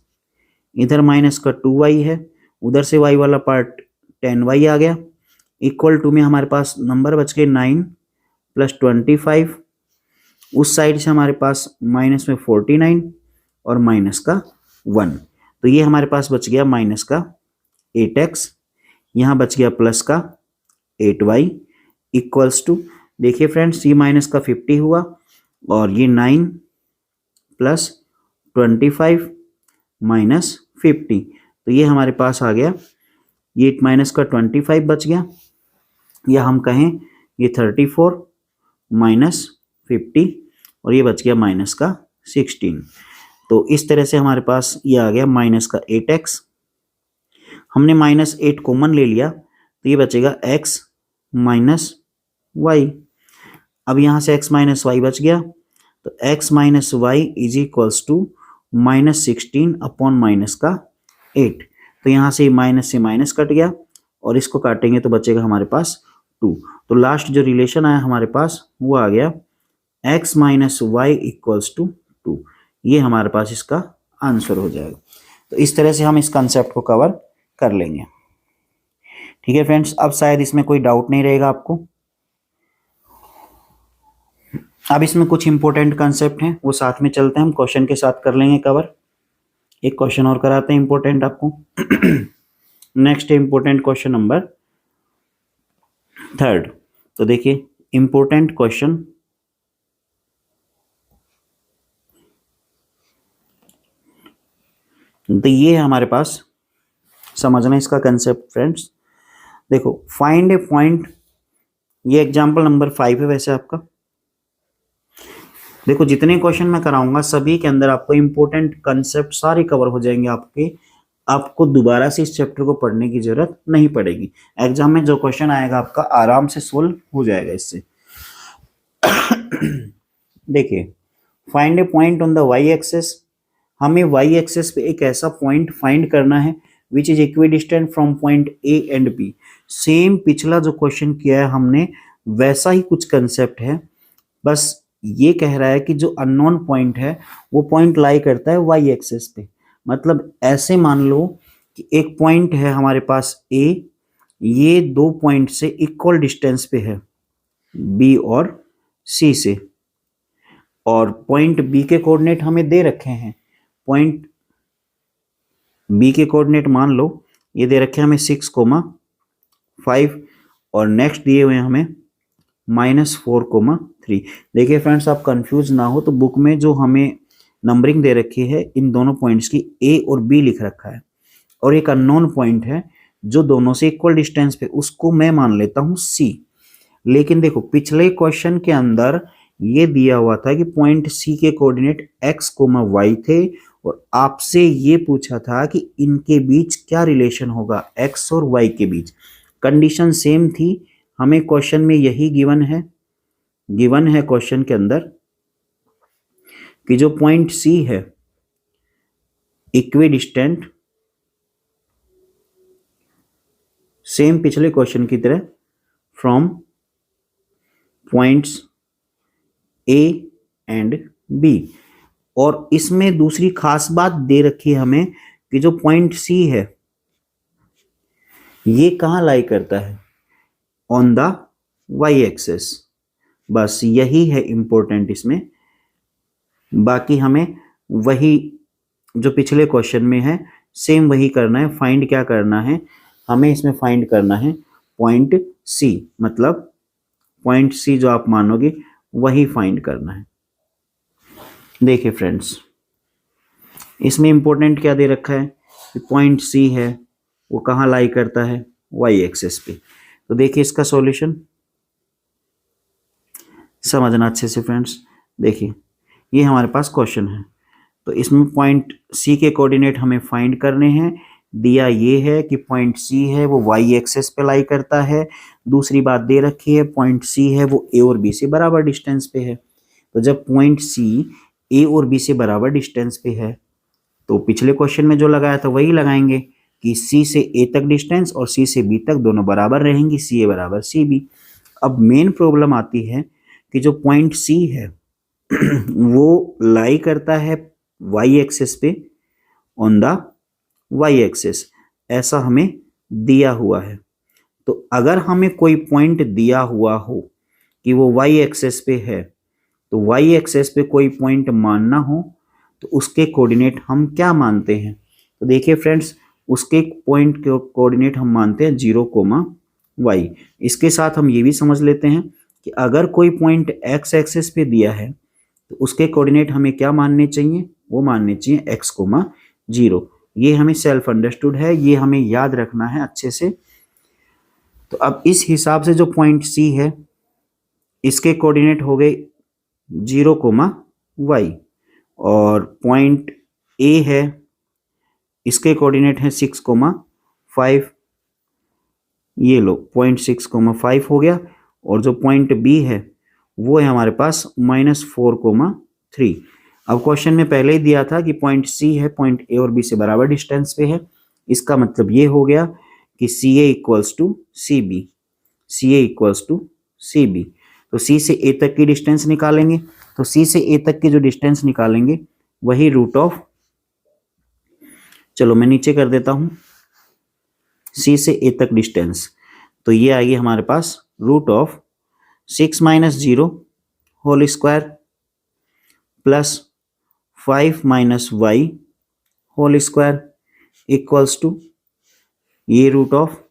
Speaker 1: इधर माइनस का 2y है, उधर से y वाला पार्ट 10y आ गया, इक्वल टू में हमारे पास नंबर बच गए 9 प्लस 25, उस साइड से हमारे पास माइनस में 49 और माइनस का 1, तो ये हमारे पास बच गया माइनस का 8x, यहाँ बच गया प्लस का 8y इक्वल्स टू, देखिए फ्रेंड्स ये माइनस का 50 हुआ और ये 9 प्लस 25 माइनस 50, तो ये हमारे पास आ गया, ये माइनस का 25 बच गया, या हम कहें ये 34 माइनस 50 और ये बच गया माइनस का 16। तो इस तरह से हमारे पास ये आ गया माइनस का 8x, हमने माइनस 8 कॉमन ले लिया तो ये बचेगा x माइनस वाई। अब यहाँ से x माइनस वाई बच गया, तो x minus y is equals to minus 16 upon minus का 8, तो यहाँ से माइनस कट गया और इसको काटेंगे तो बचेगा हमारे पास 2, तो लास्ट जो रिलेशन आया हमारे पास वो आ गया x minus y equals to 2, ये हमारे पास इसका आंसर हो जाएगा। तो इस तरह से हम इस कंसेप्ट को कवर कर लेंगे। ठीक है फ्रेंड्स, अब शायद इसमें कोई डाउट नहीं रहेगा आपको। अब इसमें कुछ इंपॉर्टेंट कंसेप्ट हैं, वो साथ में चलते हैं, हम क्वेश्चन के साथ कर लेंगे कवर। एक क्वेश्चन और कराते हैं इंपॉर्टेंट आपको। नेक्स्ट है इंपॉर्टेंट क्वेश्चन नंबर 3। तो देखिए इंपॉर्टेंट क्वेश्चन, तो ये है हमारे पास, समझना इसका कंसेप्ट फ्रेंड्स। देखो फाइंड ए पॉइंट, ये एग्जांपल नंबर 5 है वैसे आपका। देखो जितने क्वेश्चन मैं कराऊंगा सभी के अंदर आपको इंपॉर्टेंट कंसेप्ट सारे कवर हो जाएंगे आपके, आपको दोबारा से इस चैप्टर को पढ़ने की जरूरत नहीं पड़ेगी। एग्जाम में जो क्वेश्चन आएगा आपका आराम से सोल्व हो जाएगा इससे। देखिए find a point on the y axis, हमें वाई एक्सिस पे एक ऐसा पॉइंट फाइंड करना है which is equidistant from point A and B. Same पिछला जो क्वेश्चन किया है हमने वैसा ही कुछ कंसेप्ट है, बस ये कह रहा है कि जो अननोन पॉइंट है वो पॉइंट लाई करता है वाई एक्सिस पे। मतलब ऐसे मान लो कि एक पॉइंट है हमारे पास ए, ये 2 पॉइंट से इक्वल डिस्टेंस पे है बी और सी से, और पॉइंट बी के कोऑर्डिनेट हमें दे रखे हैं। पॉइंट बी के कोऑर्डिनेट मान लो ये दे रखे हैं हमें 6,5 और नेक्स्ट दिए हुए हैं हमें -4,3। देखिए फ्रेंड्स आप कंफ्यूज ना हो तो बुक में जो हमें नंबरिंग दे रखी है इन दोनों पॉइंट्स की ए और बी लिख रखा है, और एक अननोन पॉइंट है जो दोनों से इक्वल डिस्टेंस पे, उसको मैं मान लेता हूं सी। लेकिन देखो पिछले क्वेश्चन के अंदर ये दिया हुआ था कि पॉइंट सी के कोऑर्डिनेट x, y थे और आपसे ये पूछा था कि इनके बीच क्या रिलेशन होगा x और y के बीच। कंडीशन सेम थी, हमें क्वेश्चन में यही गिवन है क्वेश्चन के अंदर कि जो पॉइंट सी है इक्विडिस्टेंट, सेम पिछले क्वेश्चन की तरह, from points A and B. और इसमें दूसरी खास बात दे रखी है हमें कि जो पॉइंट सी है ये कहां लाई करता है, ऑन द वाई एक्सिस। बस यही है इंपॉर्टेंट इसमें, बाकी हमें वही जो पिछले क्वेश्चन में है सेम वही करना है। फाइंड क्या करना है हमें इसमें, फाइंड करना है पॉइंट सी, मतलब पॉइंट सी जो आप मानोगे वही फाइंड करना है। देखिए फ्रेंड्स इसमें इंपॉर्टेंट क्या दे रखा है कि पॉइंट सी है वो कहाँ लाई करता है, वाई एक्सिस पे। तो देखिए इसका सॉल्यूशन समझना अच्छे से फ्रेंड्स। देखिए ये हमारे पास क्वेश्चन है, तो इसमें पॉइंट सी के कोऑर्डिनेट हमें फाइंड करने हैं। दिया ये है कि पॉइंट सी है वो वाई एक्सिस पे लाई करता है। दूसरी बात दे रखी है पॉइंट सी है वो ए और बी से बराबर डिस्टेंस पे है। तो जब पॉइंट सी ए और बी से बराबर डिस्टेंस पे है तो पिछले क्वेश्चन में जो लगाया था वही लगाएंगे कि सी से ए तक डिस्टेंस और सी से बी तक दोनों बराबर रहेंगी, सी ए बराबर सी बी। अब मेन प्रॉब्लम आती है कि जो पॉइंट सी है वो लाई करता है वाई एक्सिस पे, ऑन द वाई एक्सिस, ऐसा हमें दिया हुआ है। तो अगर हमें कोई पॉइंट दिया हुआ हो कि वो वाई एक्सेस पे है, तो वाई एक्सेस पे कोई पॉइंट मानना हो तो उसके कोऑर्डिनेट हम क्या मानते हैं? तो देखिए फ्रेंड्स, उसके पॉइंट के कोऑर्डिनेट हम मानते हैं 0,y। इसके साथ हम ये भी समझ लेते हैं कि अगर कोई पॉइंट एक्स एक्सेस पे दिया है तो उसके कोऑर्डिनेट हमें क्या मानने चाहिए? वो मानने चाहिए x,0। ये हमें सेल्फ अंडरस्टूड है, ये हमें याद रखना है अच्छे से। तो अब इस हिसाब से जो पॉइंट C है इसके कोऑर्डिनेट हो गए 0,y, और पॉइंट A है इसके कोऑर्डिनेट है 6,5। ये लो पॉइंट 6,5 हो गया, और जो पॉइंट B है वो है हमारे पास -4,3। अब क्वेश्चन में पहले ही दिया था कि पॉइंट C है पॉइंट A और B से बराबर डिस्टेंस पे है। इसका मतलब ये हो गया कि CA equals to CB, CA equals to CB। तो C से A तक की डिस्टेंस निकालेंगे, तो C से A तक की जो डिस्टेंस निकालेंगे वही रूट ऑफ, चलो मैं नीचे कर देता हूं, C से A तक डिस्टेंस, तो ये आएगी हमारे पास root of 6 minus 0 whole square plus 5 minus y whole square equals to ये root of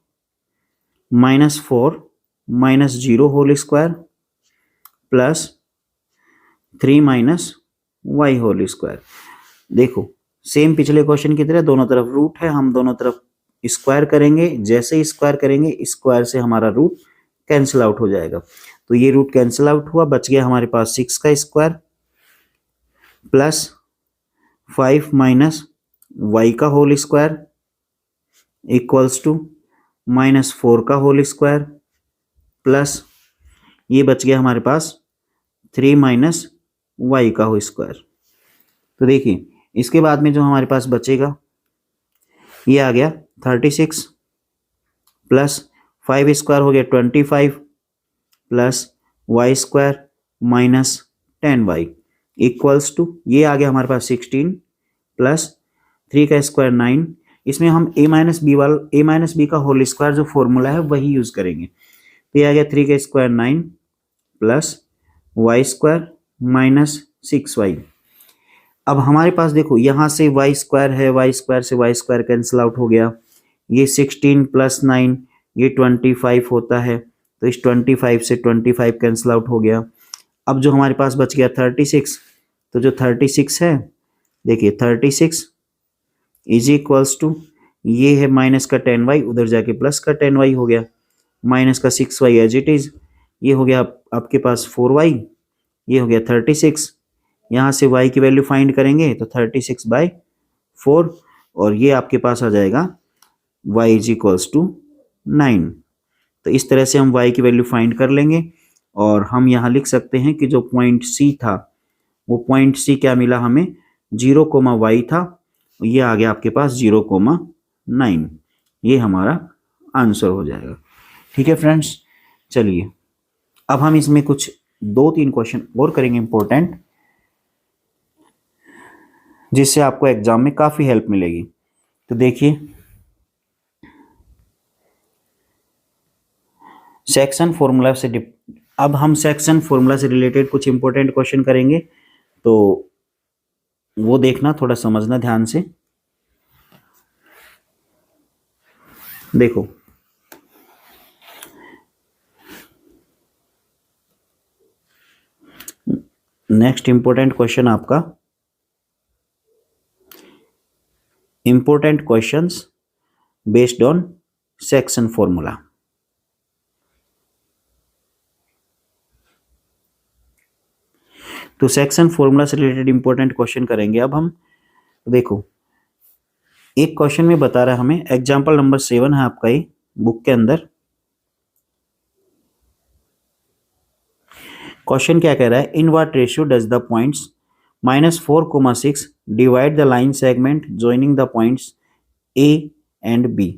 Speaker 1: -4 minus 0 whole square plus 3 minus y whole square. देखो सेम पिछले क्वेश्चन की तरह दोनों तरफ रूट है, हम दोनों तरफ स्क्वायर करेंगे, जैसे ही स्क्वायर करेंगे स्क्वायर से हमारा रूट कैंसिल आउट हो जाएगा। तो ये रूट कैंसिल आउट हुआ, बच गया हमारे पास 6 का स्क्वायर प्लस 5 माइनस y का होल स्क्वायर इक्वल्स टू -4 का होल स्क्वायर प्लस ये बच गया हमारे पास 3 माइनस y का होल स्क्वायर। तो देखिए इसके बाद में जो हमारे पास बचेगा ये आ गया 36 प्लस 5 स्क्वायर हो गया 25 plus y square minus 10y equals to ये आ गया हमारे पास 16 प्लस 3 का स्क्वायर 9। इसमें हम a माइनस बी का होल स्क्वायर जो फॉर्मूला है वही यूज करेंगे। तो ये आ गया 3 का square 9 plus y square minus 6y। अब हमारे पास देखो यहाँ से y स्क्वायर है, y स्क्वायर से y स्क्वायर कैंसिल आउट हो गया, ये 16 प्लस 9 ये 25 होता है, तो इस 25 से 25 कैंसिल आउट हो गया। अब जो हमारे पास बच गया 36, तो जो 36 है देखिए 36 इज इक्वल्स टू ये है माइनस का 10y, उधर जाके प्लस का 10y हो गया, माइनस का 6y एज इट इज, ये हो गया आपके पास 4y, ये हो गया 36। यहाँ से y की वैल्यू फाइंड करेंगे तो 36/4, और ये आपके पास आ जाएगा y इज इक्वल्स टू 9। तो इस तरह से हम y की वैल्यू फाइंड कर लेंगे, और हम यहाँ लिख सकते हैं कि जो पॉइंट C था वो पॉइंट C क्या मिला हमें 0,y था, ये आ गया आपके पास 0,9। ये हमारा आंसर हो जाएगा। ठीक है फ्रेंड्स, चलिए अब हम इसमें कुछ 2-3 क्वेश्चन और करेंगे इंपॉर्टेंट, जिससे आपको एग्जाम में काफी हेल्प मिलेगी। तो देखिए सेक्शन फॉर्मूला से अब हम सेक्शन फॉर्मूला से रिलेटेड कुछ इंपॉर्टेंट क्वेश्चन करेंगे, तो वो देखना, थोड़ा समझना ध्यान से। देखो नेक्स्ट इंपॉर्टेंट क्वेश्चन आपका, important questions based on section formula. तो सेक्शन फॉर्मूला से रिलेटेड इंपॉर्टेंट क्वेश्चन करेंगे अब हम। देखो एक क्वेश्चन में बता रहा है हमें, एग्जाम्पल नंबर 7 है आपका ये बुक के अंदर। क्वेश्चन क्या कह रहा है, in what ratio does the points -4,6 divide the line segment joining the points A and B।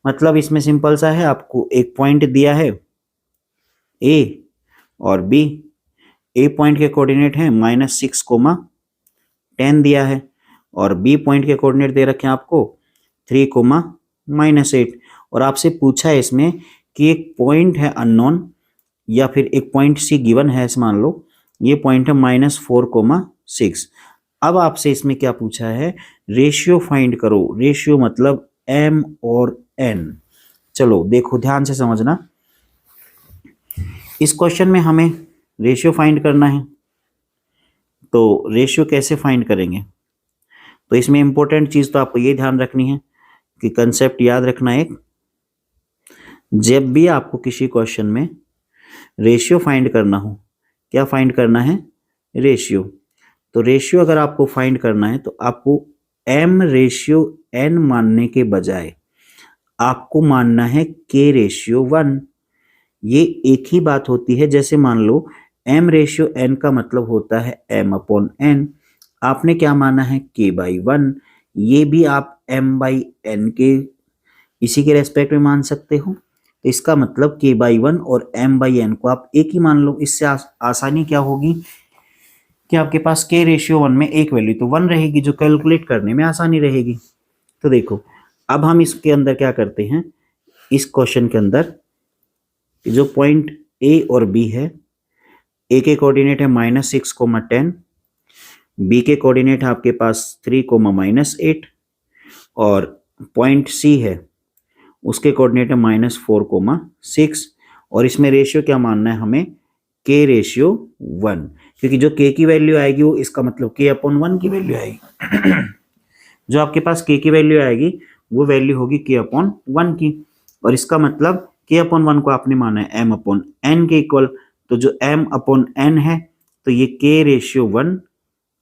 Speaker 1: मतलब इसमें सिंपल सा है, आपको एक पॉइंट दिया है A और B, A पॉइंट के कोऑर्डिनेट हैं -6,10 दिया है, और B पॉइंट के कोऑर्डिनेट दे रखे हैं आपको 3,-8, और आपसे पूछा है इसमें कि एक पॉइंट है अननोन या फिर एक पॉइंट सी गिवन है, ऐसे मान लो ये पॉइंट है -4,6। अब आपसे इसमें क्या पूछा है, रेशियो फाइंड करो। रेशियो मतलब m और n। चलो देखो ध्यान से समझना, इस क्वेश्चन में हमें रेशियो फाइंड करना है। तो रेशियो कैसे फाइंड करेंगे, तो इसमें इंपॉर्टेंट चीज तो आपको ये ध्यान रखनी है कि कंसेप्ट याद रखना एक, जब भी आपको किसी क्वेश्चन में रेशियो फाइंड करना हो, क्या फाइंड करना है, रेशियो। तो रेशियो अगर आपको फाइंड करना है तो आपको m रेशियो n मानने के बजाय आपको मानना है k रेशियो 1। ये एक ही बात होती है, जैसे मान लो m रेशियो n का मतलब होता है m अपॉन n, आपने क्या माना है k/1, ये भी आप m/n के इसी के रेस्पेक्ट में मान सकते हो। तो इसका मतलब k/1 और m/n को आप एक ही मान लो। इससे आसानी क्या होगी कि आपके पास k रेशियो 1 में एक वैल्यू तो 1 रहेगी, जो कैलकुलेट करने में आसानी रहेगी। तो देखो अब हम इसके अंदर क्या करते हैं, इस क्वेश्चन के अंदर जो पॉइंट a और b है, a के कोऑर्डिनेट है -6,10, b के कोऑर्डिनेट है आपके पास 3,-8 और पॉइंट c है उसके कोऑर्डिनेट है -4,6 और इसमें रेशियो क्या मानना है हमें, k रेशियो 1, क्योंकि जो k की वैल्यू आएगी वो इसका मतलब k/1 की वैल्यू आएगी। जो आपके पास k की वैल्यू आएगी वो वैल्यू होगी k/1 की, और इसका मतलब k/1 को आपने माना है m/n के इक्वल। तो जो m/n है तो ये k रेशियो 1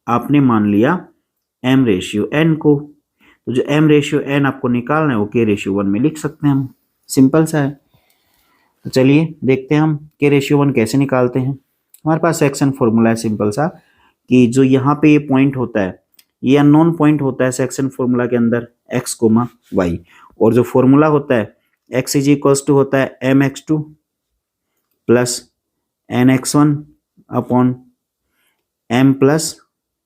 Speaker 1: आपने मान लिया m रेशियो n को। तो जो m रेशियो n आपको निकालना है वो k रेशियो 1 में लिख सकते हैं हम, सिंपल सा है। तो चलिए देखते हैं हम k रेशियो 1 कैसे निकालते हैं। हमारे पास सेक्शन फॉर्मूला है सिंपल सा, कि जो यहाँ पे ये पॉइंट होता है ये अननोन पॉइंट होता है सेक्शन फॉर्मूला के अंदर x, y, और जो फॉर्मूला होता है x इज इक्वल्स टू होता है mx2 plus nx1 upon m plus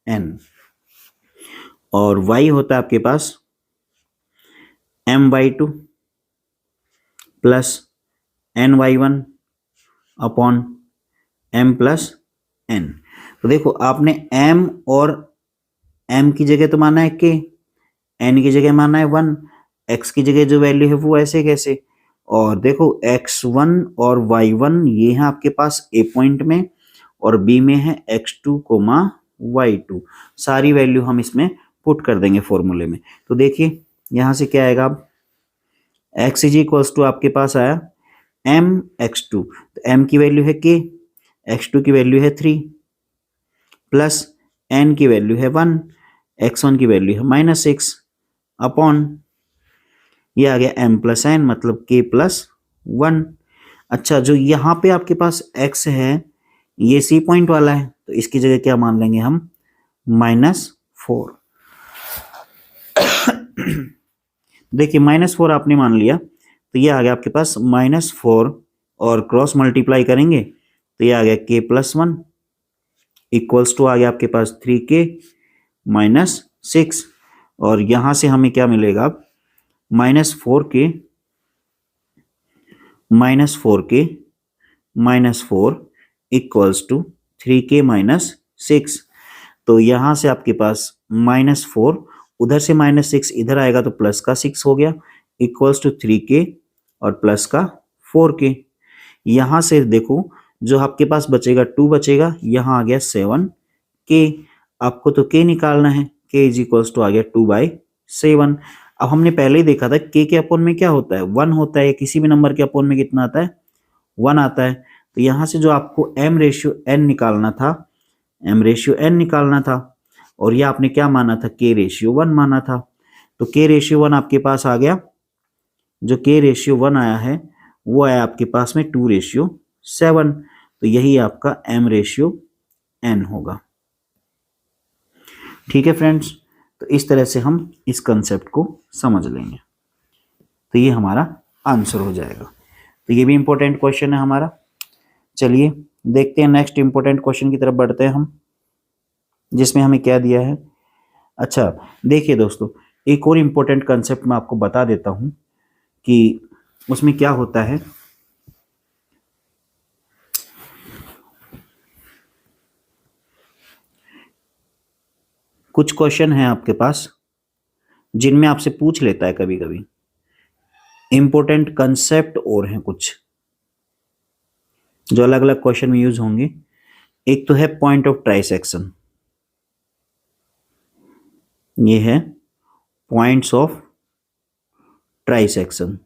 Speaker 1: n, और y होता है आपके पास m/2 plus ny1 upon m plus n। तो देखो आपने m और m की जगह तो माना है k, n की जगह माना है 1, x की जगह जो वैल्यू है वो ऐसे कैसे, और देखो x1 और y1 ये है आपके पास a पॉइंट में और b में है x2, y2, सारी वैल्यू हम इसमें पुट कर देंगे फॉर्मूले में। तो देखिए यहाँ से क्या आएगा, अब x इज इक्वल्स टू आपके पास आया mx2, तो m की वैल्यू है k, x2 की वैल्यू है 3 प्लस n की वैल्यू है 1, x1 की वैल्यू है -6 अपॉन ये आ गया m प्लस n मतलब k प्लस 1। अच्छा जो यहाँ पे आपके पास x है ये c पॉइंट वाला है, तो इसकी जगह क्या मान लेंगे हम, -4। देखिए -4 आपने मान लिया तो ये आ गया आपके पास -4 और क्रॉस मल्टीप्लाई करेंगे तो ये आ गया k प्लस 1 इक्वल्स टू आ गया आपके पास 3k -6, और यहां से हमें क्या मिलेगा अब, -4k -4 इक्वल्स टू 3k -6। तो यहां से आपके पास -4 उधर से -6 इधर आएगा तो प्लस का 6 हो गया इक्वल्स टू 3k और प्लस का 4k। यहां से देखो जो आपके पास बचेगा 2 बचेगा, यहां आ गया 7k, आपको तो k निकालना है, k इज इक्वल्स टू आ गया 2/7। अब हमने पहले ही देखा था k के अपोन में क्या होता है, 1 होता है, किसी भी नंबर के अपोन में कितना आता है, 1 आता है। तो यहां से जो आपको m रेशियो n निकालना था, और ये आपने क्या माना था, k रेशियो 1 माना था। तो k रेशियो 1 आपके पास आ गया, जो k रेशियो 1 आया है वो आया आपके पास में 2:7, तो यही आपका m रेशियो n होगा। ठीक है फ्रेंड्स, तो इस तरह से हम इस कंसेप्ट को समझ लेंगे, तो ये हमारा आंसर हो जाएगा। तो ये भी इंपॉर्टेंट क्वेश्चन है हमारा। चलिए देखते हैं नेक्स्ट इंपॉर्टेंट क्वेश्चन की तरफ बढ़ते हैं हम, जिसमें हमें क्या दिया है। अच्छा देखिए दोस्तों, एक और इंपॉर्टेंट कंसेप्ट मैं आपको बता देता हूं कि उसमें क्या होता है कुछ क्वेश्चन है आपके पास जिनमें आपसे पूछ लेता है कभी कभी, इंपॉर्टेंट कंसेप्ट और हैं कुछ जो अलग अलग क्वेश्चन में यूज होंगे। एक तो है पॉइंट ऑफ ट्राइसेक्शन, ये है पॉइंट्स ऑफ ट्राइसेक्शन।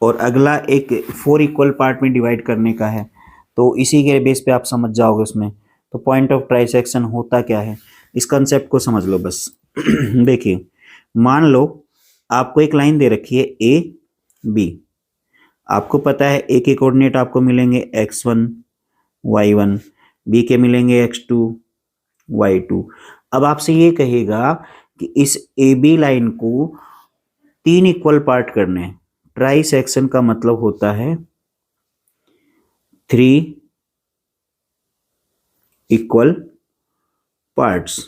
Speaker 1: और अगला एक 4 इक्वल पार्ट में डिवाइड करने का है, तो इसी के बेस पे आप समझ जाओगे उसमें। तो पॉइंट ऑफ ट्राइसेक्शन होता क्या है, इस कंसेप्ट को समझ लो बस। देखिए, मान लो आपको एक लाइन दे रखी है ए बी। आपको पता है ए के कोऑर्डिनेट आपको मिलेंगे x1 y1, बी के मिलेंगे x2 y2। अब आपसे ये कहेगा कि इस ए बी लाइन को 3 इक्वल पार्ट करने हैं। ट्राई सेक्शन का मतलब होता है 3 इक्वल पार्ट्स।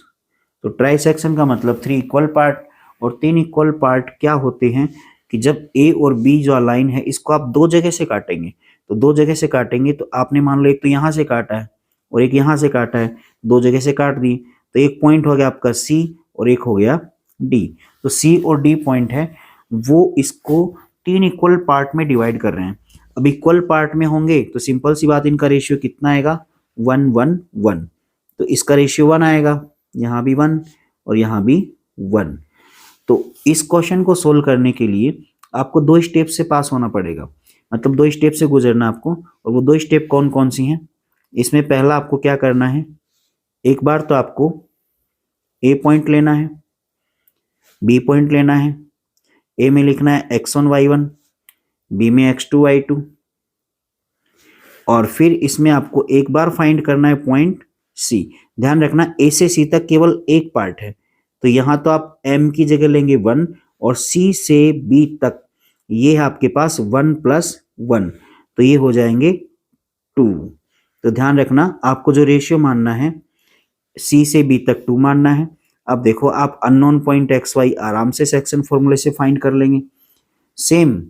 Speaker 1: तो ट्राई सेक्शन का मतलब 3 इक्वल पार्ट। और 3 इक्वल पार्ट क्या होते हैं कि जब ए और बी जो लाइन है इसको आप दो जगह से काटेंगे। तो दो जगह से काटेंगे तो आपने मान लो एक तो यहां से काटा है और एक यहां से काटा है, दो जगह से काट दी, तो एक पॉइंट हो गया आपका सी और एक हो गया डी। तो सी और डी पॉइंट है, वो इसको 3 इक्वल पार्ट में डिवाइड कर रहे हैं। अब इक्वल पार्ट में होंगे तो सिंपल सी बात, इनका रेशियो कितना आएगा, 1 1 1। तो इसका रेशियो 1 आएगा, यहाँ भी 1 और यहाँ भी 1। तो इस क्वेश्चन को सोल्व करने के लिए आपको 2 स्टेप से पास होना पड़ेगा, मतलब 2 स्टेप से गुजरना आपको। और वो 2 स्टेप कौन कौन सी हैं, इसमें पहला आपको क्या करना है, एक बार तो आपको ए पॉइंट लेना है, बी पॉइंट लेना है। ए में लिखना है x1 y1, बी में x2 y2। और फिर इसमें आपको एक बार फाइंड करना है पॉइंट सी। ध्यान रखना ए से सी तक केवल एक पार्ट है, तो यहां तो आप m की जगह लेंगे 1 और c से b तक ये है आपके पास 1 + 1, तो ये हो जाएंगे 2। तो ध्यान रखना आपको जो रेशियो मानना है c से b तक 2 मानना है। अब देखो, आप अननोन पॉइंट एक्स वाई आराम से सेक्शन फॉर्मूले से फाइंड कर लेंगे। सेम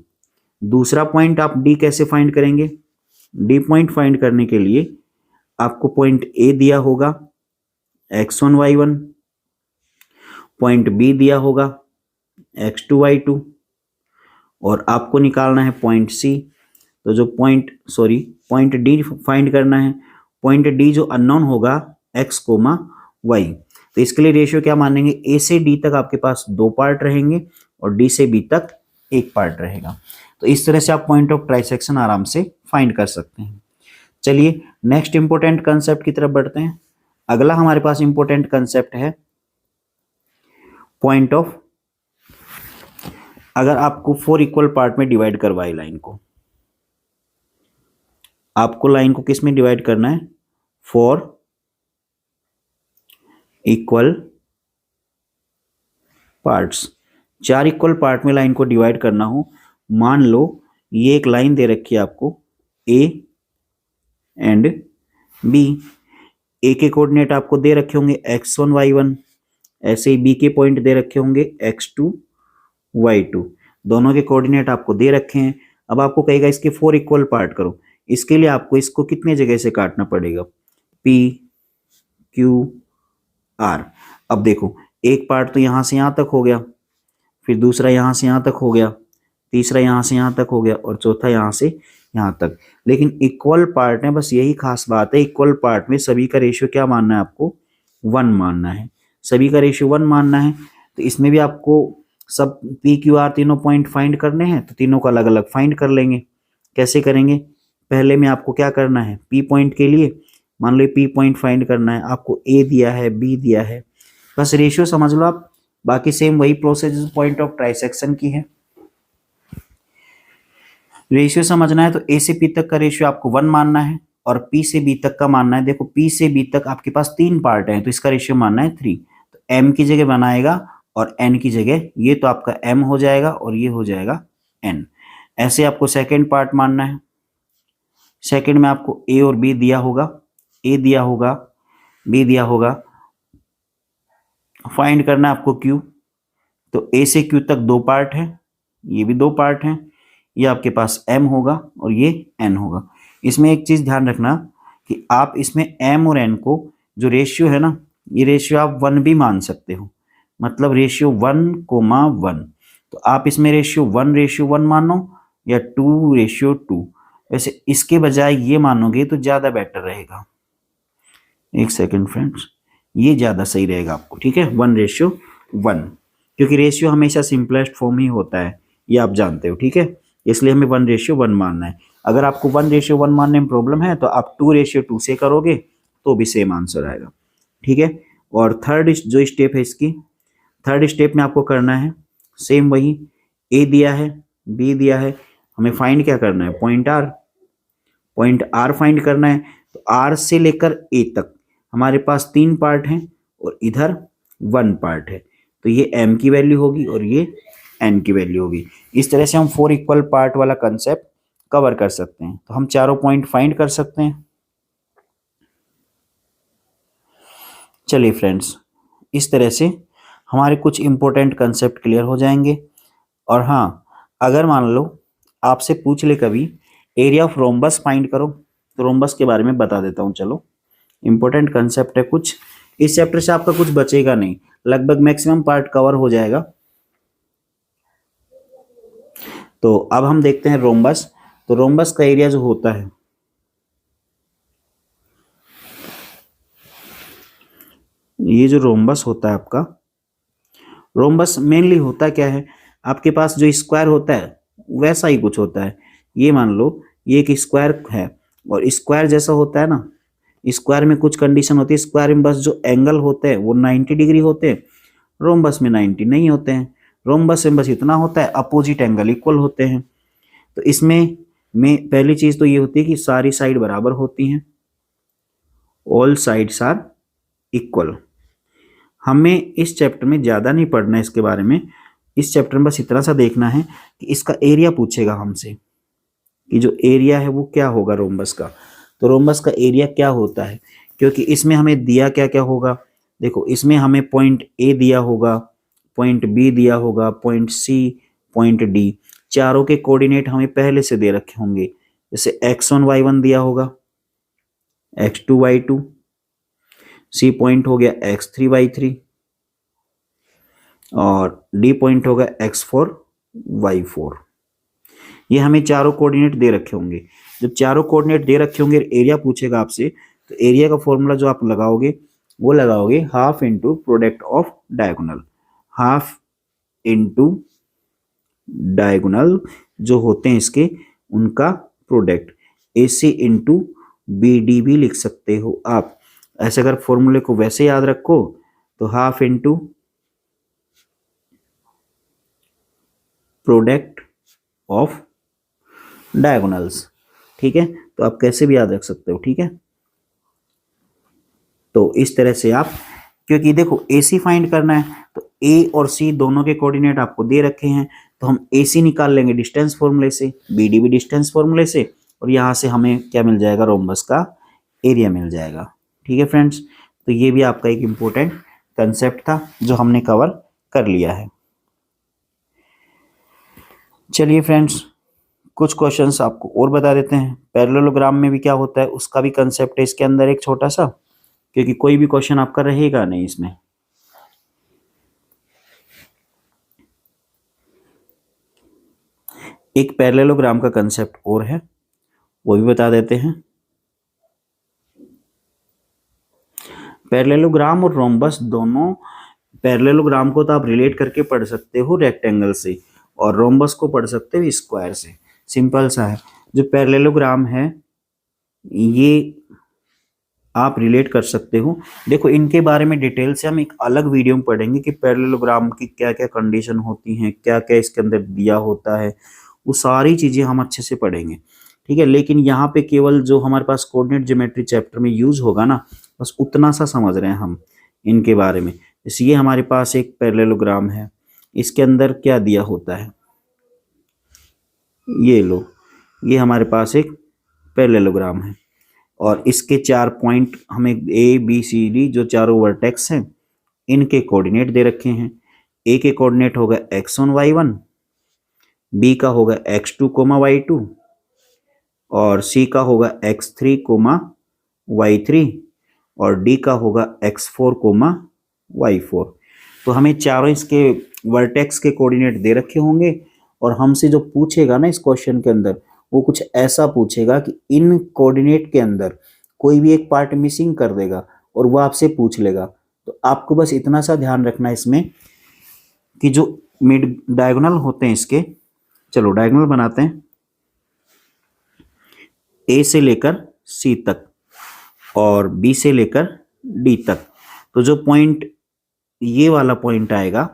Speaker 1: दूसरा पॉइंट आप डी कैसे फाइंड करेंगे, डी पॉइंट फाइंड करने के लिए आपको पॉइंट ए दिया होगा x1 y1, पॉइंट बी दिया होगा x2 y2, और आपको निकालना है पॉइंट सी। तो जो पॉइंट डी फाइंड करना है। पॉइंट डी जो अननोन होगा x, y। तो इसके लिए रेशियो क्या मानेंगे, ए से डी तक आपके पास 2 पार्ट रहेंगे और डी से बी तक 1 पार्ट रहेगा। तो इस तरह से आप पॉइंट ऑफ ट्राइसेक्शन आराम से फाइंड कर सकते हैं। चलिए नेक्स्ट इंपॉर्टेंट कंसेप्ट की तरफ बढ़ते हैं। अगला हमारे पास इंपॉर्टेंट कंसेप्ट है पॉइंट ऑफ, अगर आपको 4 इक्वल पार्ट में डिवाइड करवाए लाइन को, आपको लाइन को किस में डिवाइड करना है, 4 इक्वल पार्ट्स। 4 इक्वल पार्ट में लाइन को डिवाइड करना हो। मान लो ये एक लाइन दे रखी है आपको ए एंड बी। ए के कोऑर्डिनेट आपको दे रखे होंगे x1 y1, ऐसे ही बी के पॉइंट दे रखे होंगे x2 y2। दोनों के कोऑर्डिनेट आपको दे रखे हैं। अब आपको कहेगा इसके 4 इक्वल पार्ट करो। इसके लिए आपको इसको कितने जगह से काटना पड़ेगा, p q r। अब देखो, एक पार्ट तो यहां से यहां तक हो गया, फिर दूसरा यहां से यहां तक हो गया, तीसरा यहां से यहां तक हो गया और चौथा यहां से यहां तक। लेकिन इक्वल पार्ट में बस यही खास बात है, इक्वल पार्ट में सभी का रेशियो क्या मानना है, आपको 1 मानना है। सभी का रेशियो 1 मानना है। तो इसमें भी आपको सब पी क्यू आर तीनों पॉइंट फाइंड करने हैं, तो तीनों को अलग अलग फाइंड कर लेंगे। कैसे करेंगे, पहले में आपको क्या करना है, पी पॉइंट के लिए मान लो पी पॉइंट फाइंड करना है, आपको ए दिया है, बी दिया है, बस रेशियो समझ लो आप। बाकी सेम वही प्रोसेस पॉइंट ऑफ ट्राइसेक्शन की है। रेशियो समझना है तो ए से पी तक का रेशियो आपको 1 मानना है और पी से बी तक का मानना है। देखो, पी से बी तक आपके पास 3 पार्ट हैं, तो इसका रेशियो मानना है 3। तो एम की जगह बनाएगा और एन की जगह, ये तो आपका एम हो जाएगा और ये हो जाएगा एन। ऐसे आपको सेकेंड पार्ट मानना है। सेकेंड में आपको ए और बी दिया होगा, ए दिया होगा, बी दिया होगा। फाइंड करना है आपको क्यू। तो ए से क्यू तक 2 पार्ट है, ये भी 2 पार्ट हैं। ये आपके पास m होगा और ये n होगा। इसमें एक चीज ध्यान रखना कि आप इसमें m और n को जो रेशियो है ना, ये रेशियो आप 1 भी मान सकते हो, मतलब रेशियो 1,1। तो आप इसमें रेशियो 1:1 मानो या 2:2। वैसे इसके बजाय ये मानोगे तो ज़्यादा बेटर रहेगा। एक सेकेंड फ्रेंड्स, ये ज़्यादा सही रहेगा आपको, ठीक है, 1:1, क्योंकि रेशियो हमेशा सिंपलेस्ट फॉर्म ही होता है, ये आप जानते हो, ठीक है। इसलिए हमें 1:1 मानना है। अगर आपको 1:1 मानने में प्रॉब्लम है तो आप 2:2 से करोगे तो भी सेम आंसर आएगा, ठीक है। और थर्ड जो स्टेप है इसकी, थर्ड स्टेप में आपको करना है सेम वही, ए दिया है, बी दिया है, हमें फाइंड क्या करना है, पॉइंट आर फाइंड करना है। तो आर से लेकर ए तक हमारे पास 3 पार्ट हैं और इधर 1 पार्ट है, तो ये m की वैल्यू होगी और ये n की वैल्यू होगी। इस तरह से हम 4 इक्वल पार्ट वाला कंसेप्ट कवर कर सकते हैं। तो हम चारों पॉइंट फाइंड कर सकते हैं। चलिए फ्रेंड्स, इस तरह से हमारे कुछ इंपॉर्टेंट कंसेप्ट क्लियर हो जाएंगे। और हाँ, अगर मान लो आपसे पूछ ले कभी एरिया ऑफ रोम्बस फाइंड करो, तो रोम्बस के बारे में बता देता हूँ। चलो, इंपॉर्टेंट कंसेप्ट है कुछ, इस चैप्टर से आपका कुछ बचेगा नहीं, लगभग मैक्सिमम पार्ट कवर हो जाएगा। तो अब हम देखते हैं रोम्बस। तो रोम्बस का एरिया जो होता है, ये जो रोम्बस होता है आपका, रोम्बस मेनली होता क्या है, आपके पास जो स्क्वायर होता है वैसा ही कुछ होता है। ये मान लो ये एक स्क्वायर है, और स्क्वायर जैसा होता है ना, स्क्वायर में कुछ कंडीशन होती है। स्क्वायर में बस जो एंगल होते हैं वो 90 डिग्री होते हैं, रोम्बस में 90 नहीं होते हैं। रोम्बस में बस इतना होता है, अपोजिट एंगल इक्वल होते हैं। तो इसमें में पहली चीज तो ये होती है कि सारी साइड बराबर होती हैं, ऑल साइड्स आर इक्वल। हमें इस चैप्टर में ज़्यादा नहीं पढ़ना है इसके बारे में, इस चैप्टर में बस इतना सा देखना है कि इसका एरिया पूछेगा हमसे कि जो एरिया है वो क्या होगा रोम्बस का। तो रोम्बस का एरिया क्या होता है, क्योंकि इसमें हमें दिया क्या क्या होगा, देखो इसमें हमें पॉइंट ए दिया होगा, पॉइंट बी दिया होगा, पॉइंट सी, पॉइंट डी, चारों के कोऑर्डिनेट हमें पहले से दे रखे होंगे। जैसे x1 y1 दिया होगा, x2 y2, सी पॉइंट हो गया x3 y3, और डी पॉइंट होगा x4 y4। ये हमें चारों कोऑर्डिनेट दे रखे होंगे। जब चारों कोऑर्डिनेट दे रखे होंगे, एरिया पूछेगा आपसे, तो एरिया का फॉर्मूला जो आप लगाओगे वो लगाओगे half into product of diagonal. Half into diagonal जो होते हैं इसके, उनका प्रोडक्ट, AC इंटू BD भी लिख सकते हो आप। ऐसे अगर फॉर्मूले को वैसे याद रखो तो half into product of diagonals, ठीक है। तो आप कैसे भी याद रख सकते हो, ठीक है। तो इस तरह से आप, क्योंकि देखो AC फाइंड करना है तो A और C दोनों के कोऑर्डिनेट आपको दे रखे हैं, तो हम AC निकाल लेंगे डिस्टेंस फॉर्मूले से, BD भी डिस्टेंस फॉर्मूले से, और यहाँ से हमें क्या मिल जाएगा, रोम्बस का एरिया मिल जाएगा, ठीक है फ्रेंड्स। तो ये भी आपका एक इम्पोर्टेंट कंसेप्ट था जो हमने कवर कर लिया है। चलिए फ्रेंड्स, कुछ क्वेश्चंस आपको और बता देते हैं। पैरेललोग्राम में भी क्या होता है उसका भी कंसेप्ट है इसके अंदर एक छोटा सा, क्योंकि कोई भी क्वेश्चन आपका रहेगा नहीं इसमें। एक पैरेललोग्राम का कंसेप्ट और है, वो भी बता देते हैं। पैरेललोग्राम और रोम्बस दोनों, पैरेललोग्राम को तो आप रिलेट करके पढ़ सकते हो रेक्टेंगल से, और रोम्बस को पढ़ सकते हो स्क्वायर से। सिंपल सा है। जो पैरेललोग्राम है ये आप रिलेट कर सकते हो। देखो इनके बारे में डिटेल से हम एक अलग वीडियो में पढ़ेंगे कि पैरेललोग्राम की क्या क्या कंडीशन होती हैं, क्या क्या इसके अंदर दिया होता है, वो सारी चीज़ें हम अच्छे से पढ़ेंगे, ठीक है। लेकिन यहाँ पे केवल जो हमारे पास कोऑर्डिनेट ज्योमेट्री चैप्टर में यूज होगा ना, बस उतना सा समझ रहे हैं हम इनके बारे में। जैसे ये हमारे पास एक पैरेललोग्राम है, इसके अंदर क्या दिया होता है, ये लो, ये हमारे पास एक पैरेललोग्राम है, और इसके 4 पॉइंट हमें ABCD जो चारों वर्टेक्स हैं इनके कोऑर्डिनेट दे रखे हैं। A के कोऑर्डिनेट होगा x1 y1, B का होगा x2 y2, और C का होगा x3 y3। y3 और डी का होगा x4 कोमा y4। तो हमें चारों इसके वर्टेक्स के कोऑर्डिनेट दे रखे होंगे और हमसे जो पूछेगा ना इस क्वेश्चन के अंदर वो कुछ ऐसा पूछेगा कि इन कोऑर्डिनेट के अंदर कोई भी एक पार्ट मिसिंग कर देगा और वो आपसे पूछ लेगा। तो आपको बस इतना सा ध्यान रखना है इसमें कि जो मिड डायगोनल होते हैं इसके, चलो डायगोनल बनाते हैं ए से लेकर सी तक और बी से लेकर डी तक। तो जो पॉइंट ये वाला पॉइंट आएगा,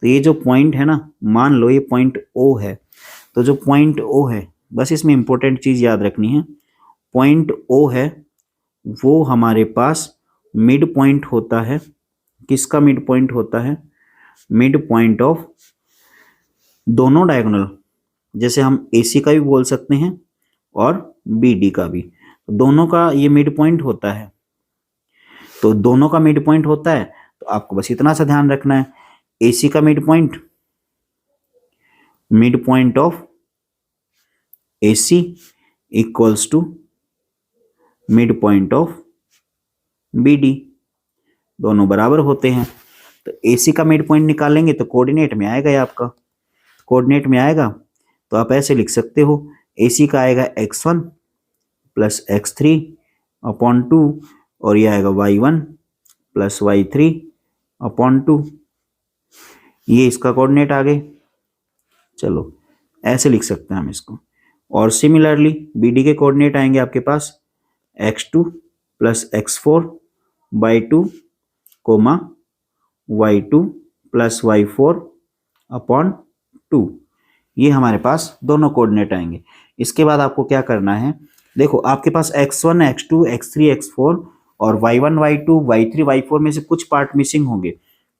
Speaker 1: तो ये जो पॉइंट है ना, मान लो ये पॉइंट ओ है, तो जो पॉइंट ओ है बस इसमें इंपॉर्टेंट चीज याद रखनी है, पॉइंट ओ है वो हमारे पास मिड पॉइंट होता है। किसका मिड पॉइंट होता है? मिड पॉइंट ऑफ दोनों डायगोनल, जैसे हम AC का भी बोल सकते हैं और BD का भी, तो दोनों का ये मिड पॉइंट होता है। तो दोनों का मिड पॉइंट होता है, तो आपको बस इतना सा ध्यान रखना है, AC का mid point of AC equals to mid point of BD, दोनों बराबर होते हैं। तो AC का मिड पॉइंट निकालेंगे तो कोऑर्डिनेट में आएगा, ये आपका कोऑर्डिनेट में आएगा, तो आप ऐसे लिख सकते हो AC का आएगा x1 प्लस x3 अपॉन 2 और ये आएगा y1 प्लस y3 अपॉन 2, ये इसका कोऑर्डिनेट आ गए। चलो ऐसे लिख सकते हैं हम इसको। और सिमिलरली BD के कोऑर्डिनेट आएंगे आपके पास x2 plus x4 by 2 comma y2 plus y4 upon 2, ये हमारे पास दोनों कोऑर्डिनेट आएंगे। इसके बाद आपको क्या करना है, देखो आपके पास x1 x2 x3 x4 और y1 y2 y3 y4 में से कुछ पार्ट मिसिंग होंगे,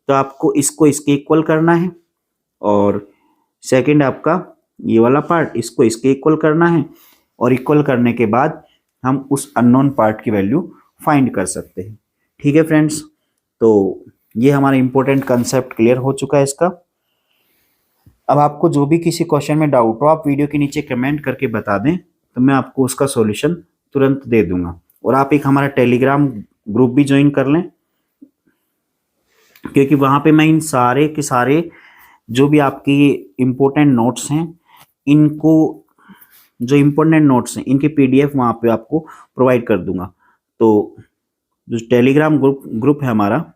Speaker 1: तो आपको इसको इसके इक्वल करना है और सेकंड आपका ये वाला पार्ट इसको इसके इक्वल करना है, और इक्वल करने के बाद हम उस अननोन पार्ट की वैल्यू फाइंड कर सकते हैं। ठीक है फ्रेंड्स, तो ये हमारा इंपॉर्टेंट कंसेप्ट क्लियर हो चुका है इसका। अब आपको जो भी किसी क्वेश्चन में डाउट हो आप वीडियो के नीचे कमेंट करके बता दें, तो मैं आपको उसका सॉल्यूशन तुरंत दे दूंगा। और आप एक हमारा टेलीग्राम ग्रुप भी ज्वाइन कर लें, क्योंकि वहाँ पे मैं इन सारे के सारे जो भी आपकी इम्पोर्टेंट नोट्स हैं, इनको जो इम्पोर्टेंट नोट्स हैं इनके PDF वहाँ पे आपको प्रोवाइड कर दूंगा। तो जो टेलीग्राम ग्रुप है हमारा,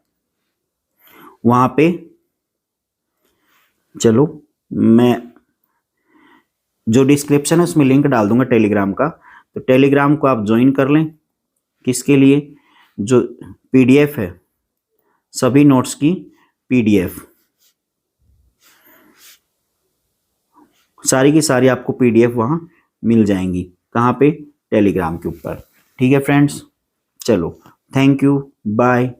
Speaker 1: वहाँ पे चलो मैं जो डिस्क्रिप्शन है उसमें लिंक डाल दूंगा टेलीग्राम का, तो टेलीग्राम को आप ज्वाइन कर लें। किसके लिए? जो PDF है, सभी नोट्स की PDF, सारी की सारी आपको PDF वहाँ मिल जाएंगी। कहाँ पे? टेलीग्राम के ऊपर। ठीक है फ्रेंड्स, चलो थैंक यू, बाय।